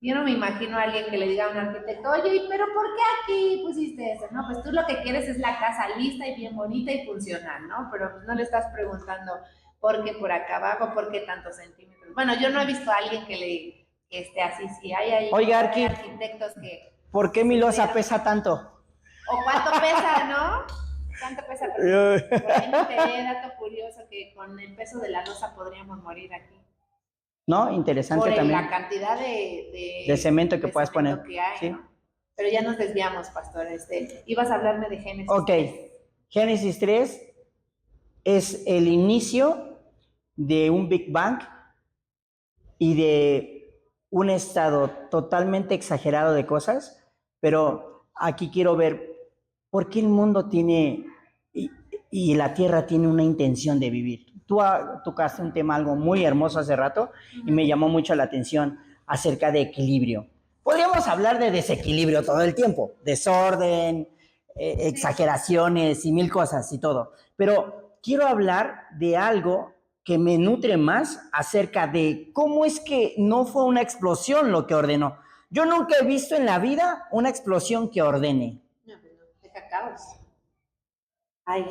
A: Yo no me imagino a alguien que le diga a un arquitecto, oye, pero ¿por qué aquí pusiste eso? No, pues tú lo que quieres es la casa lista y bien bonita y funcional, ¿no? Pero pues no le estás preguntando por qué por acá abajo, por qué tantos centímetros. Bueno, yo no he visto a alguien que esté así, sí, hay
B: Oiga,
A: arquitectos que...
B: ¿Por qué mi losa pesa tanto?
A: O cuánto pesa, ¿no? ¿Cuánto pesa? Por ahí me enteré, dato curioso, que con el peso de la losa podríamos morir aquí.
B: ¿No? Interesante
A: por
B: también.
A: La cantidad de
B: cemento que puedas poner.
A: Que hay,
B: ¿sí?
A: ¿no? Pero ya nos desviamos, pastor. Ibas a hablarme de Génesis.
B: Ok, 3. Génesis 3 es el inicio de un Big Bang y de un estado totalmente exagerado de cosas, pero aquí quiero ver por qué el mundo tiene y la Tierra tiene una intención de vivir. Tú tocaste un tema algo muy hermoso hace rato y me llamó mucho la atención acerca de equilibrio. Podríamos hablar de desequilibrio todo el tiempo, desorden, exageraciones y mil cosas y todo, pero quiero hablar de algo que me nutre más acerca de cómo es que no fue una explosión lo que ordenó. Yo nunca he visto en la vida una explosión que ordene.
A: No, deja caos. Ay,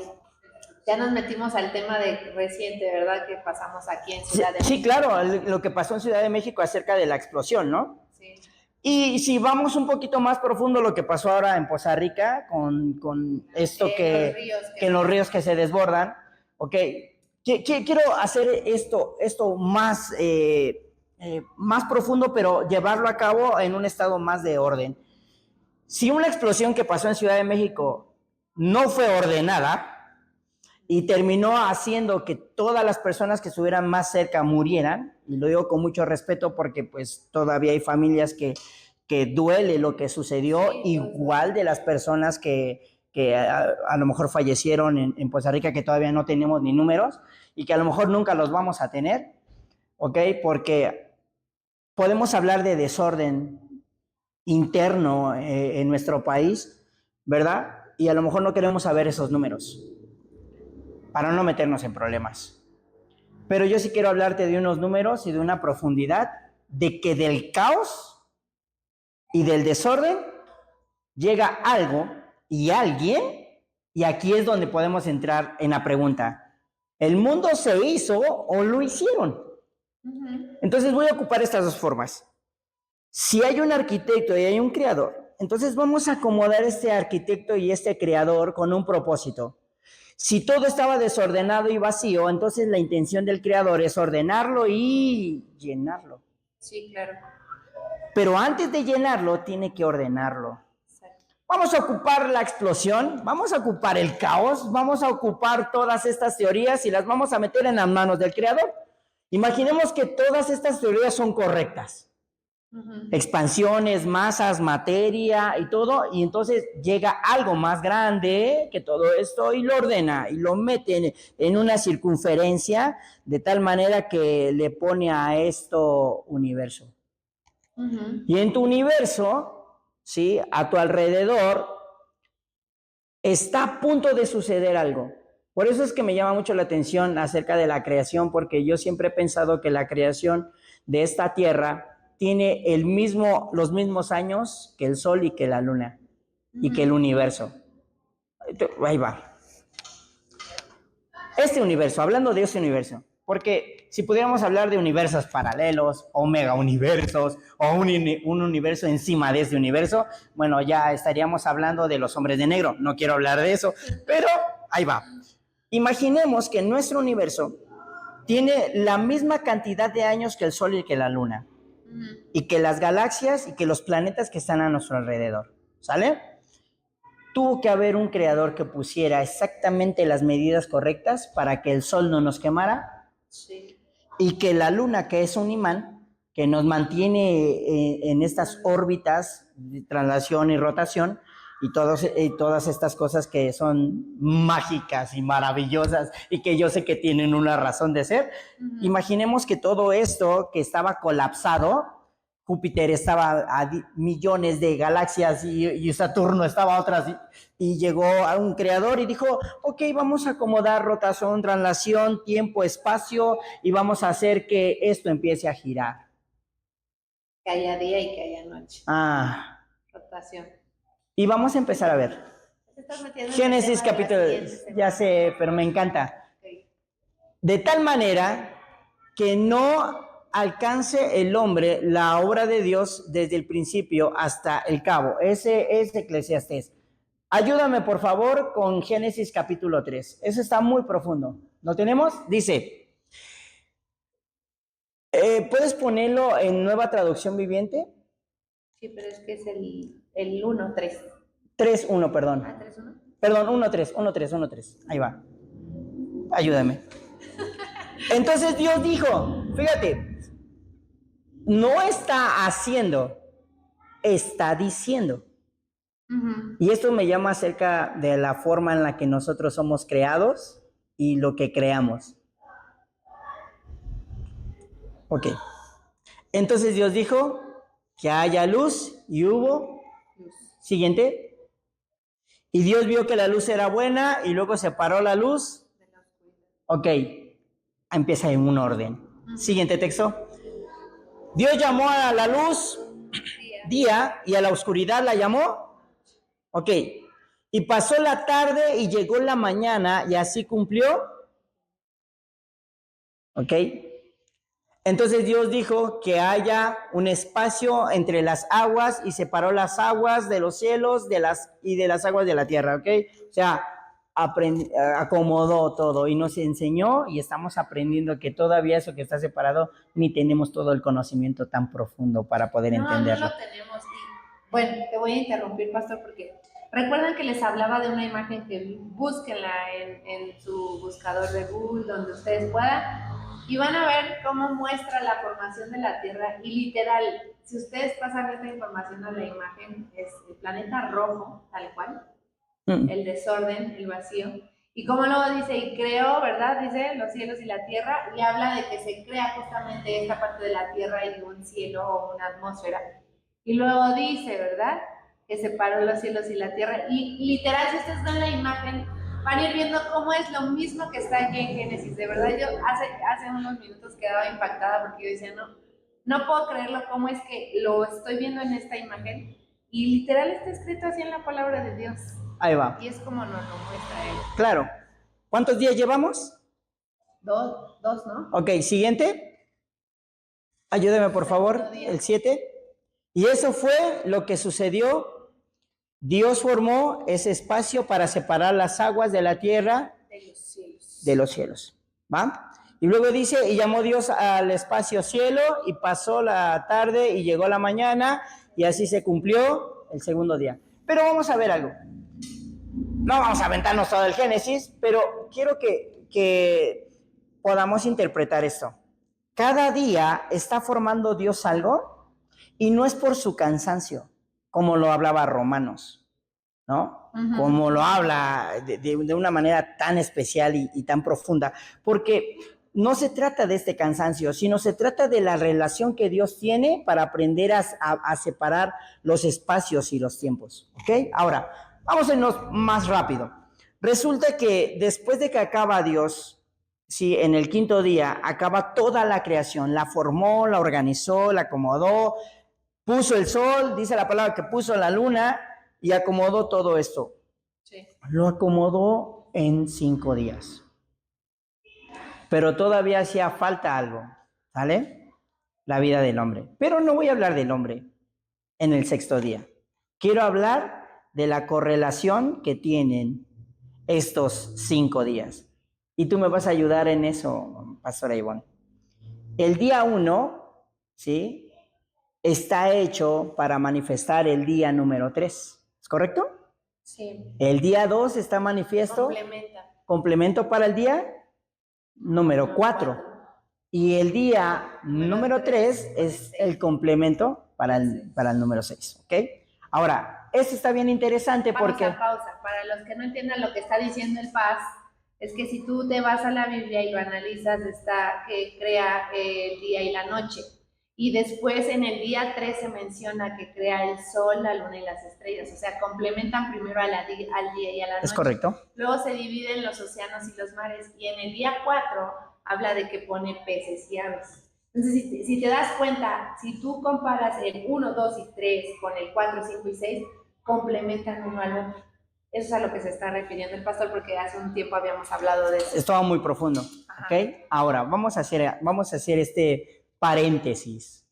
A: ya nos metimos al tema de reciente, ¿verdad? Que pasamos aquí en Ciudad de México.
B: Sí, claro, lo que pasó en Ciudad de México acerca de la explosión, ¿no?
A: Sí.
B: Y si vamos un poquito más profundo, lo que pasó ahora en Poza Rica con esto que los ríos que se desbordan, ok, quiero hacer esto más, más profundo, pero llevarlo a cabo en un estado más de orden. Si una explosión que pasó en Ciudad de México no fue ordenada y terminó haciendo que todas las personas que estuvieran más cerca murieran, y lo digo con mucho respeto porque pues todavía hay familias que duele lo que sucedió, sí, igual de las personas que a lo mejor fallecieron en Poza Rica, que todavía no tenemos ni números y que a lo mejor nunca los vamos a tener, ¿ok? Porque podemos hablar de desorden interno en nuestro país, ¿verdad? Y a lo mejor no queremos saber esos números para no meternos en problemas. Pero yo sí quiero hablarte de unos números y de una profundidad de que del caos y del desorden llega algo y alguien, y aquí es donde podemos entrar en la pregunta, ¿el mundo se hizo o lo hicieron? Entonces voy a ocupar estas dos formas. Si hay un arquitecto y hay un creador, entonces vamos a acomodar este arquitecto y este creador con un propósito. Si todo estaba desordenado y vacío, entonces la intención del creador es ordenarlo y llenarlo.
A: Sí, claro.
B: Pero antes de llenarlo, tiene que ordenarlo. Vamos a ocupar la explosión, vamos a ocupar el caos, vamos a ocupar todas estas teorías y las vamos a meter en las manos del creador. Imaginemos que todas estas teorías son correctas. Expansiones, masas, materia y todo, y entonces llega algo más grande que todo esto y lo ordena y lo mete en una circunferencia de tal manera que le pone a esto universo. Y en tu universo ¿sí? A tu alrededor está a punto de suceder algo. Por eso es que me llama mucho la atención acerca de la creación, porque yo siempre he pensado que la creación de esta tierra tiene los mismos años que el sol y que la luna y que el universo. Ahí va. Este universo, hablando de este universo, porque si pudiéramos hablar de universos paralelos o mega universos o un universo encima de este universo, bueno, ya estaríamos hablando de los hombres de negro. No quiero hablar de eso, pero ahí va. Imaginemos que nuestro universo tiene la misma cantidad de años que el Sol y que la Luna, y que las galaxias y que los planetas que están a nuestro alrededor, ¿sale? Tuvo que haber un creador que pusiera exactamente las medidas correctas para que el Sol no nos quemara, sí, y que la Luna, que es un imán, que nos mantiene en estas órbitas de traslación y rotación, y todas estas cosas que son mágicas y maravillosas y que yo sé que tienen una razón de ser. Imaginemos que todo esto que estaba colapsado, Júpiter estaba a millones de galaxias y Saturno estaba a otras, y llegó a un creador y dijo, ok, vamos a acomodar rotación, traslación, tiempo, espacio, y vamos a hacer que esto empiece a girar.
A: Que haya día y que haya noche. Rotación.
B: Y vamos a empezar a ver. Génesis capítulo, ya sé, pero me encanta. Okay. De tal manera que no alcance el hombre la obra de Dios desde el principio hasta el cabo. Ese es Eclesiastés. Ayúdame, por favor, con Génesis capítulo 3. Eso está muy profundo. ¿Lo tenemos? Dice, ¿puedes ponerlo en Nueva Traducción Viviente?
A: Sí, pero es que es el 1.3.
B: 3.1, perdón.
A: 3.1.
B: Perdón, 1.3. Ahí va. Ayúdame. Entonces Dios dijo, fíjate, no está haciendo, está diciendo. Y esto me llama acerca de la forma en la que nosotros somos creados y lo que creamos. Ok. Entonces Dios dijo que haya luz y hubo. Siguiente. Y Dios vio que la luz era buena y luego separó la luz. Ok. Empieza en un orden. Siguiente texto. Dios llamó a la luz día y a la oscuridad la llamó. Ok. Y pasó la tarde y llegó la mañana y así cumplió. Ok. Entonces Dios dijo que haya un espacio entre las aguas y separó las aguas de los cielos de las aguas de la tierra, ¿ok? O sea, acomodó todo y nos enseñó y estamos aprendiendo que todavía eso que está separado ni tenemos todo el conocimiento tan profundo para poder entenderlo.
A: No lo tenemos. Y, bueno, te voy a interrumpir, pastor, porque recuerdan que les hablaba de una imagen que búsquenla en su buscador de Google, donde ustedes puedan. Y van a ver cómo muestra la formación de la Tierra y literal, si ustedes pasan esta información a la imagen, es el planeta rojo, tal cual, el desorden, el vacío. Y como luego dice, y creó, ¿verdad? Dice los cielos y la tierra, y habla de que se crea justamente esta parte de la tierra y un cielo o una atmósfera. Y luego dice, ¿verdad? Que separó los cielos y la tierra. Y literal, si ustedes ven la imagen, van a ir viendo cómo es lo mismo que está aquí en Génesis. De verdad, yo hace unos minutos quedaba impactada porque yo decía, no puedo creerlo, cómo es que lo estoy viendo en esta imagen y literal está escrito así en la palabra de Dios.
B: Ahí va.
A: Y es como nos lo muestra él.
B: Claro. ¿Cuántos días llevamos?
A: Dos, ¿no?
B: Ok, siguiente. Ayúdeme, por favor, el 7. Y eso fue lo que sucedió. Dios formó ese espacio para separar las aguas de la tierra de los cielos. ¿Va? Y luego dice, y llamó Dios al espacio cielo, y pasó la tarde y llegó la mañana, y así se cumplió el segundo día. Pero vamos a ver algo. No vamos a aventarnos todo el Génesis, pero quiero que podamos interpretar esto. Cada día está formando Dios algo, y no es por su cansancio, como lo hablaba Romanos, ¿no? Como lo habla de una manera tan especial y tan profunda, porque no se trata de este cansancio, sino se trata de la relación que Dios tiene para aprender a separar los espacios y los tiempos. ¿Ok? Ahora, vamos a irnos más rápido. Resulta que después de que acaba Dios, sí, en el quinto día, acaba toda la creación, la formó, la organizó, la acomodó, puso el sol, dice la palabra que puso la luna y acomodó todo esto.
A: Sí.
B: Lo acomodó en 5 días. Pero todavía hacía falta algo, ¿sale? La vida del hombre. Pero no voy a hablar del hombre en el sexto día. Quiero hablar de la correlación que tienen estos 5 días. Y tú me vas a ayudar en eso, Pastora Ivonne. El día 1, ¿sí? Está hecho para manifestar el día número 3. ¿Es correcto?
A: Sí.
B: El día 2 está manifiesto. Complemento para el día número 4. Y el día número 3 es el complemento para el número 6. ¿Ok? Ahora, esto está bien interesante porque...
A: Pausa. Para los que no entiendan lo que está diciendo el Paz, es que si tú te vas a la Biblia y lo analizas, está que crea el día y la noche. Y después en el día 3 se menciona que crea el sol, la luna y las estrellas. O sea, complementan primero al día y a la noche.
B: Es correcto.
A: Luego se dividen los océanos y los mares. Y en el día 4 habla de que pone peces y aves. Entonces, si te das cuenta, si tú comparas el 1, 2 y 3 con el 4, 5 y 6, complementan uno al otro. Eso es a lo que se está refiriendo el pastor, porque hace un tiempo habíamos hablado de eso.
B: Estaba muy profundo.
A: Ajá.
B: ¿Ok? Ahora, vamos a hacer este paréntesis.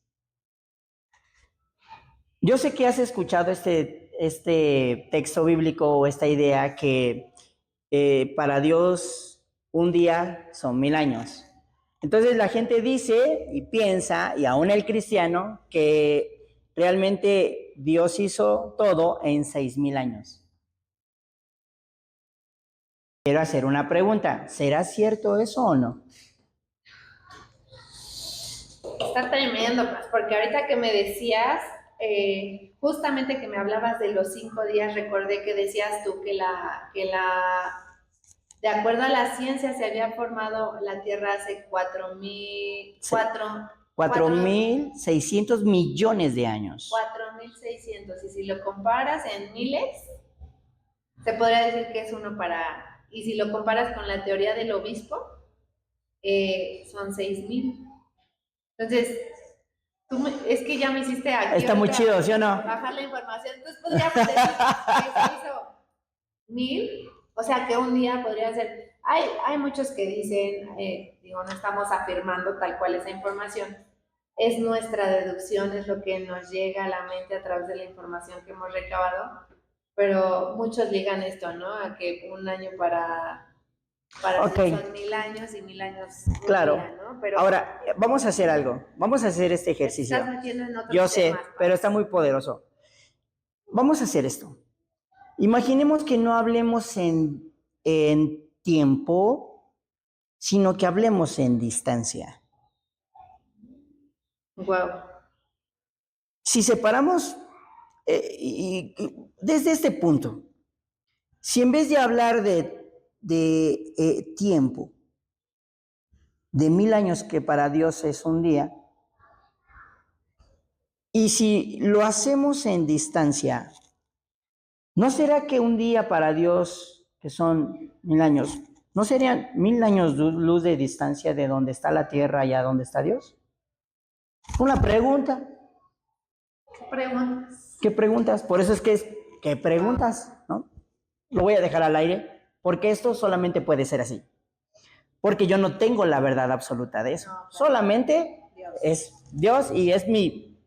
B: Yo sé que has escuchado este texto bíblico o esta idea que para Dios un día son 1000 años. Entonces la gente dice y piensa, y aún el cristiano, que realmente Dios hizo todo en 6000 años. Quiero hacer una pregunta, ¿será cierto eso o no?
A: Está tremendo, porque ahorita que me decías, justamente que me hablabas de los 5 días, recordé que decías tú que de acuerdo a la ciencia se había formado la Tierra hace
B: 4.600 millones de años.
A: 4.600, y si lo comparas en miles, se podría decir que es uno para... Y si lo comparas con la teoría del obispo, son 6.000. Entonces, es que ya me hiciste aquí.
B: Está muy chido, ¿sí o no?
A: Bajar la información. Entonces podríamos decir que se hizo 1000, o sea que un día podría ser. Hay muchos que dicen, no estamos afirmando tal cual esa información. Es nuestra deducción, es lo que nos llega a la mente a través de la información que hemos recabado. Pero muchos ligan esto, ¿no? A que un año para
B: Okay.
A: son 1000 años y 1000 años.
B: Claro.
A: Día, ¿no? Pero
B: ahora, vamos a hacer algo. Vamos a hacer este ejercicio.
A: Estás metiendo en otros
B: Yo sé,
A: temas,
B: pero está muy poderoso. Vamos a hacer esto. Imaginemos que no hablemos en tiempo, sino que hablemos en distancia.
A: Wow.
B: Si separamos, y desde este punto, si en vez de hablar de tiempo, de 1000 años que para Dios es un día, y si lo hacemos en distancia, ¿no será que un día para Dios, que son 1000 años, no serían 1000 años luz de distancia de donde está la tierra y a donde está Dios? Una pregunta.
A: ¿Qué preguntas?
B: ¿Qué preguntas? Por eso es que ¿qué preguntas? ¿No? Lo voy a dejar al aire, porque esto solamente puede ser así. Porque yo no tengo la verdad absoluta de eso. No, solamente Dios. Es Dios y es mi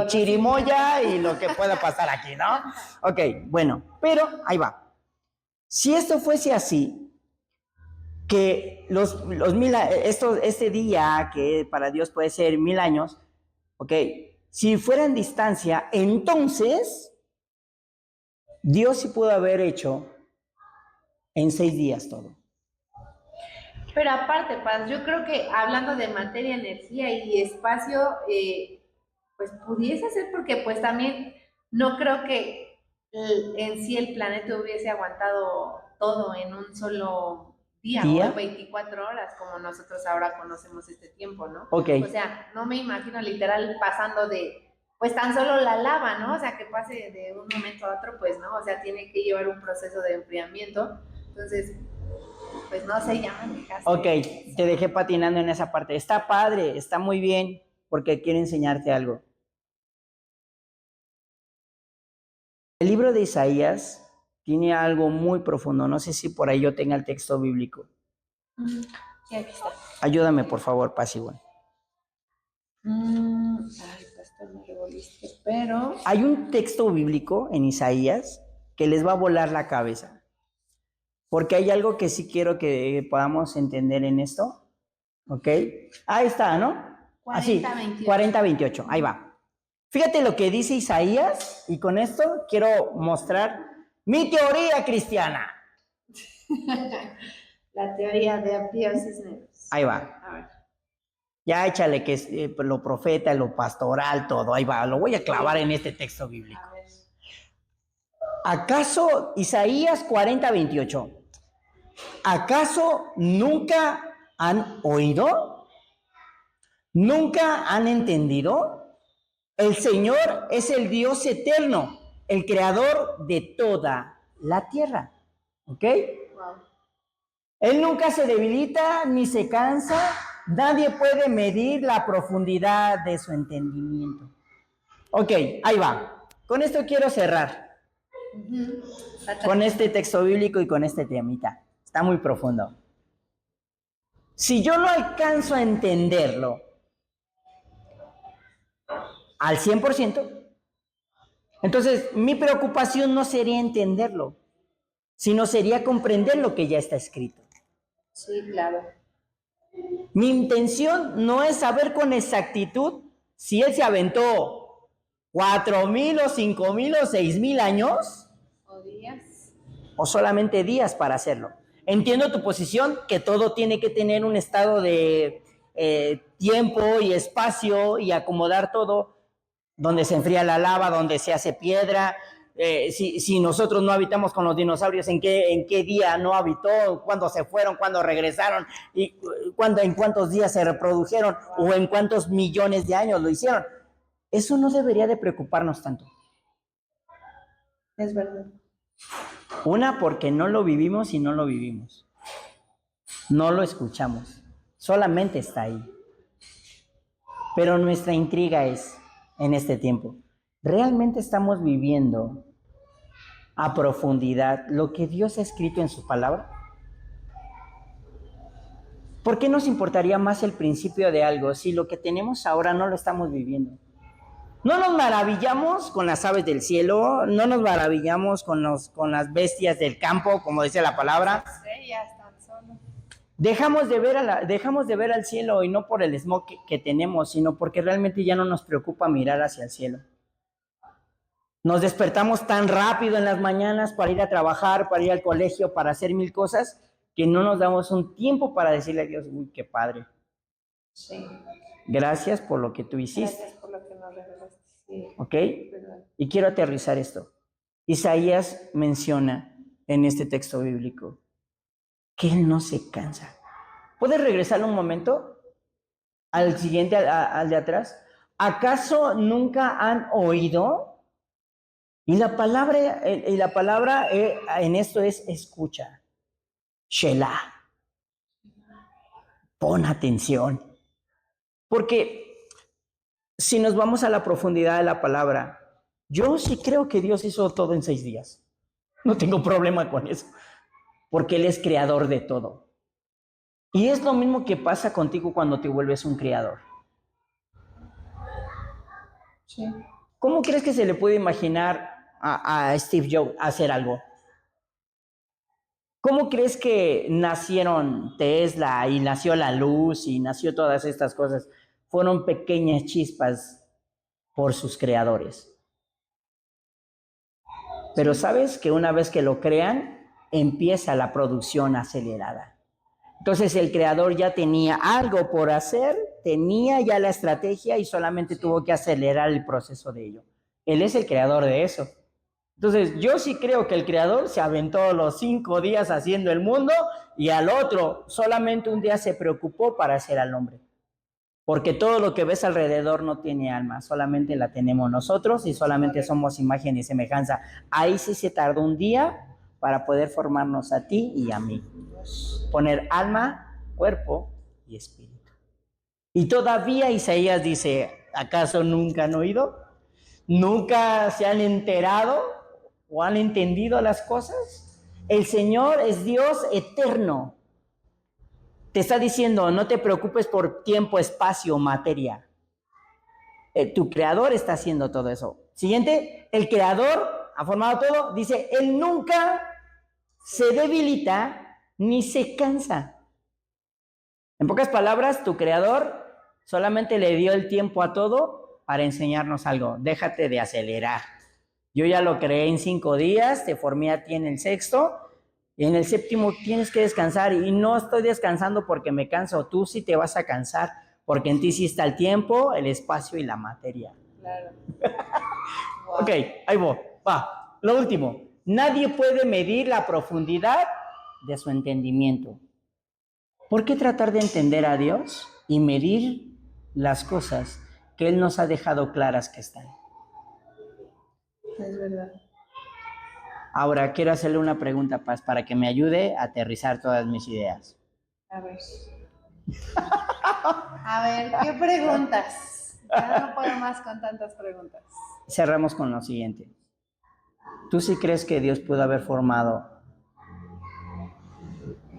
B: chirimoya y lo que pueda pasar aquí, ¿no? Ok, bueno, pero ahí va. Si esto fuese así, que este día que para Dios puede ser 1000 años, ok, si fuera en distancia, entonces Dios sí pudo haber hecho en 6 días todo.
A: Pero aparte, Paz, yo creo que hablando de materia, energía y espacio, pues pudiese ser, porque pues también no creo que en sí el planeta hubiese aguantado todo en un solo día
B: ¿Día?
A: o 24 horas, como nosotros ahora conocemos este tiempo, ¿no?
B: Ok.
A: O sea, no me imagino literal pasando de, pues tan solo la lava, ¿no? O sea, que pase de un momento a otro, pues, ¿no? O sea, tiene que llevar un proceso de enfriamiento. Entonces, pues no sé, ya me dejaste.
B: Ok, te dejé patinando en esa parte. Está padre, está muy bien, porque quiero enseñarte algo. El libro de Isaías tiene algo muy profundo. No sé si por ahí yo tenga el texto bíblico.
A: Sí, aquí está.
B: Ayúdame, por favor, Paz, igual.
A: Ay, pastor, me revolviste, pero...
B: Hay un texto bíblico en Isaías que les va a volar la cabeza. Porque hay algo que sí quiero que podamos entender en esto. ¿Ok? Ahí está, ¿no?
A: 40-28.
B: 40-28, ahí va. Fíjate lo que dice Isaías, y con esto quiero mostrar mi teoría cristiana.
A: La teoría de Pío Cisneros.
B: Ahí va.
A: A ver.
B: Ya échale que es lo profeta, lo pastoral, todo. Ahí va, lo voy a clavar en este texto bíblico.
A: A ver.
B: ¿Acaso Isaías 40-28? ¿Acaso nunca han oído? ¿Nunca han entendido? El Señor es el Dios eterno, el creador de toda la tierra. ¿Ok?
A: Wow.
B: Él nunca se debilita ni se cansa. Nadie puede medir la profundidad de su entendimiento. Ok, ahí va. Con esto quiero cerrar. Con este texto bíblico y con este temita. Está muy profundo. Si yo no alcanzo a entenderlo al 100%, entonces mi preocupación no sería entenderlo, sino sería comprender lo que ya está escrito.
A: Sí, claro.
B: Mi intención no es saber con exactitud si él se aventó 4,000 o 5,000 o 6,000 años.
A: O días.
B: O solamente días para hacerlo. Entiendo tu posición, que todo tiene que tener un estado de tiempo y espacio y acomodar todo, donde se enfría la lava, donde se hace piedra. Si nosotros no habitamos con los dinosaurios, ¿en qué día no habitó? ¿Cuándo se fueron? ¿Cuándo regresaron? ¿Y en cuántos días se reprodujeron? ¿O en cuántos millones de años lo hicieron? Eso no debería de preocuparnos tanto.
A: Es verdad.
B: Una, porque no lo vivimos y no lo vivimos. No lo escuchamos. Solamente está ahí. Pero nuestra intriga es, en este tiempo, ¿realmente estamos viviendo a profundidad lo que Dios ha escrito en su palabra? ¿Por qué nos importaría más el principio de algo si lo que tenemos ahora no lo estamos viviendo? No nos maravillamos con las aves del cielo, no nos maravillamos con las bestias del campo, como dice la palabra.
A: Estrellas tan solo.
B: Dejamos de ver al cielo, y no por el smog que tenemos, sino porque realmente ya no nos preocupa mirar hacia el cielo. Nos despertamos tan rápido en las mañanas para ir a trabajar, para ir al colegio, para hacer mil cosas, que no nos damos un tiempo para decirle a Dios, uy, qué padre.
A: Sí.
B: Gracias por lo que tú hiciste.
A: Gracias por lo que nos revelaste. Sí.
B: ¿Ok? Y quiero aterrizar esto. Isaías menciona en este texto bíblico que él no se cansa. ¿Puedes regresar un momento al siguiente, al de atrás? ¿Acaso nunca han oído? Y la palabra en esto es escucha. Shelah. Pon atención. Porque si nos vamos a la profundidad de la palabra, yo sí creo que Dios hizo todo en 6 días. No tengo problema con eso. Porque Él es creador de todo. Y es lo mismo que pasa contigo cuando te vuelves un creador.
A: Sí.
B: ¿Cómo crees que se le puede imaginar a Steve Jobs hacer algo? ¿Cómo crees que nacieron Tesla y nació la luz y nació todas estas cosas? Fueron pequeñas chispas por sus creadores. Pero sabes que una vez que lo crean, empieza la producción acelerada. Entonces el creador ya tenía algo por hacer, tenía ya la estrategia y solamente tuvo que acelerar el proceso de ello. Él es el creador de eso. Entonces, yo sí creo que el Creador se aventó los 5 días haciendo el mundo y al otro solamente un día se preocupó para hacer al hombre. Porque todo lo que ves alrededor no tiene alma, solamente la tenemos nosotros y solamente somos imagen y semejanza. Ahí sí se tardó un día para poder formarnos a ti y a mí. Poner alma, cuerpo y espíritu. Y todavía Isaías dice, ¿acaso nunca han oído? ¿Nunca se han enterado o han entendido las cosas? El Señor es Dios eterno. Te está diciendo, no te preocupes por tiempo, espacio, materia. Tu creador está haciendo todo eso. Siguiente, el creador ha formado todo. Dice, él nunca se debilita ni se cansa. En pocas palabras, tu creador solamente le dio el tiempo a todo para enseñarnos algo. Déjate de acelerar. Yo ya lo creé en 5 días, te formé a ti en el 6º. Y en el 7º tienes que descansar y no estoy descansando porque me canso, tú sí te vas a cansar porque en ti sí está el tiempo, el espacio y la materia.
A: Claro.
B: Wow. Ok, ahí va. Lo último, nadie puede medir la profundidad de su entendimiento. ¿Por qué tratar de entender a Dios y medir las cosas que Él nos ha dejado claras que están?
A: Es verdad.
B: Ahora, quiero hacerle una pregunta, Paz, para que me ayude a aterrizar todas mis ideas.
A: A ver. A ver, ¿qué preguntas? Ya no puedo más con tantas preguntas.
B: Cerramos con lo siguiente. ¿Tú sí crees que Dios pudo haber formado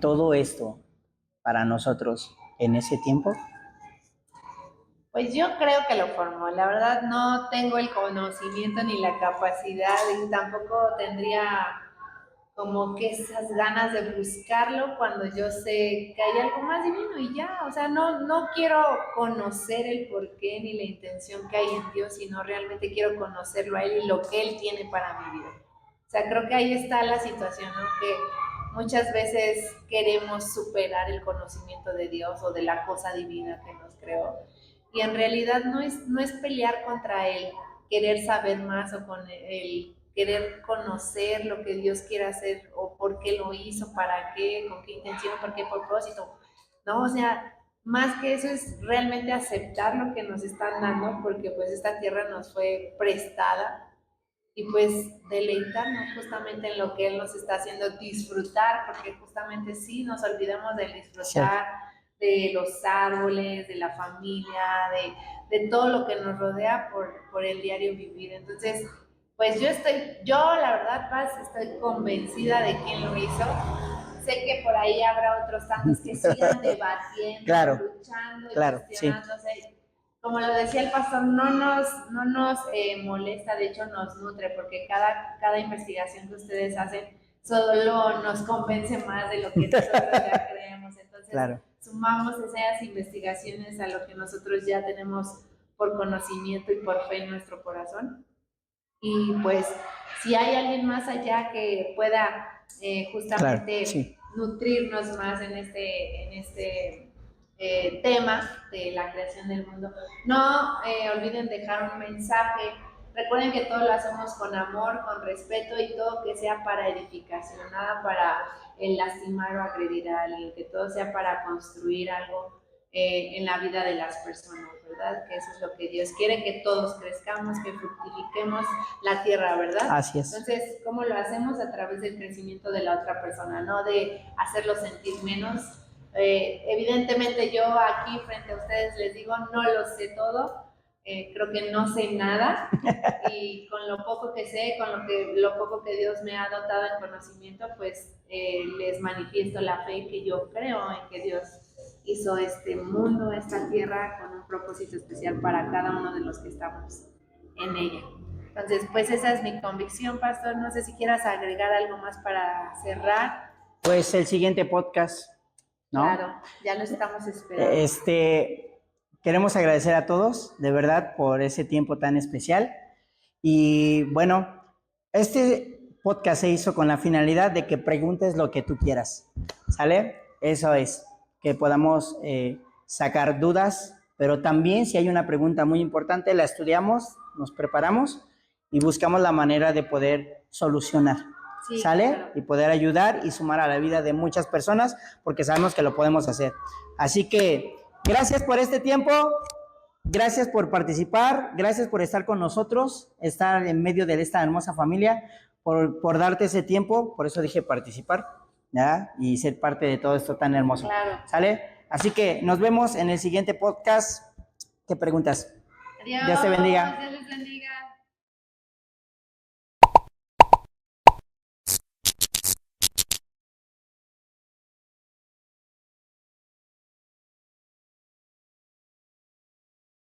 B: todo esto para nosotros en ese tiempo?
A: Pues yo creo que lo formó. La verdad no tengo el conocimiento ni la capacidad y tampoco tendría como que esas ganas de buscarlo cuando yo sé que hay algo más divino y ya, o sea, no quiero conocer el porqué ni la intención que hay en Dios, sino realmente quiero conocerlo a Él y lo que Él tiene para mi vida. O sea, creo que ahí está la situación, ¿no? Que muchas veces queremos superar el conocimiento de Dios o de la cosa divina que nos creó. Y en realidad no es pelear contra Él, querer saber más o con Él querer conocer lo que Dios quiere hacer o por qué lo hizo, para qué, con qué intención, por qué propósito. No, o sea, más que eso es realmente aceptar lo que nos están dando, porque pues esta tierra nos fue prestada y pues deleitarnos justamente en lo que Él nos está haciendo disfrutar, porque justamente sí nos olvidamos de disfrutar de los árboles, de la familia, de todo lo que nos rodea por el diario vivir. Entonces, pues yo la verdad, Paz, estoy convencida de quién lo hizo. Sé que por ahí habrá otros tantos que sigan debatiendo,
B: claro,
A: luchando y
B: claro,
A: cuestionándose. Sí. Como lo decía el pastor, no nos molesta, de hecho nos nutre, porque cada investigación que ustedes hacen solo nos convence más de lo que nosotros ya creemos. Entonces, claro, sumamos esas investigaciones a lo que nosotros ya tenemos por conocimiento y por fe en nuestro corazón. Y pues, si hay alguien más allá que pueda justamente claro, sí, nutrirnos más en este tema de la creación del mundo, no olviden dejar un mensaje. Recuerden que todo lo hacemos con amor, con respeto y todo que sea para edificación, nada para lastimar o agredir a alguien, que todo sea para construir algo en la vida de las personas, ¿verdad? Que eso es lo que Dios quiere, que todos crezcamos, que fructifiquemos la tierra, ¿verdad?
B: Así es.
A: Entonces, ¿cómo lo hacemos? A través del crecimiento de la otra persona, no de hacerlo sentir menos. Evidentemente yo aquí frente a ustedes les digo, no lo sé todo, creo que no sé nada y con lo poco que sé, con lo poco que Dios me ha dotado en conocimiento, pues les manifiesto la fe que yo creo en que Dios hizo este mundo, esta tierra con un propósito especial para cada uno de los que estamos en ella. Entonces, pues esa es mi convicción, pastor. No sé si quieras agregar algo más para cerrar.
B: Pues el siguiente podcast, ¿no?
A: Claro, ya lo estamos esperando.
B: Queremos agradecer a todos, de verdad, por ese tiempo tan especial. Y bueno, este podcast se hizo con la finalidad de que preguntes lo que tú quieras, ¿sale? Eso es, que podamos sacar dudas, pero también si hay una pregunta muy importante, la estudiamos, nos preparamos y buscamos la manera de poder solucionar.
A: Sí,
B: ¿Sale?
A: claro.
B: Y poder ayudar y sumar a la vida de muchas personas porque sabemos que lo podemos hacer. Así que gracias por este tiempo, gracias por participar, gracias por estar con nosotros, estar en medio de esta hermosa familia, por darte ese tiempo, por eso dije participar, ¿ya? Y ser parte de todo esto tan hermoso.
A: Claro.
B: ¿Sale? Así que nos vemos en el siguiente podcast. ¿Qué preguntas?
A: Adiós.
B: Dios te bendiga.
A: Dios les bendiga.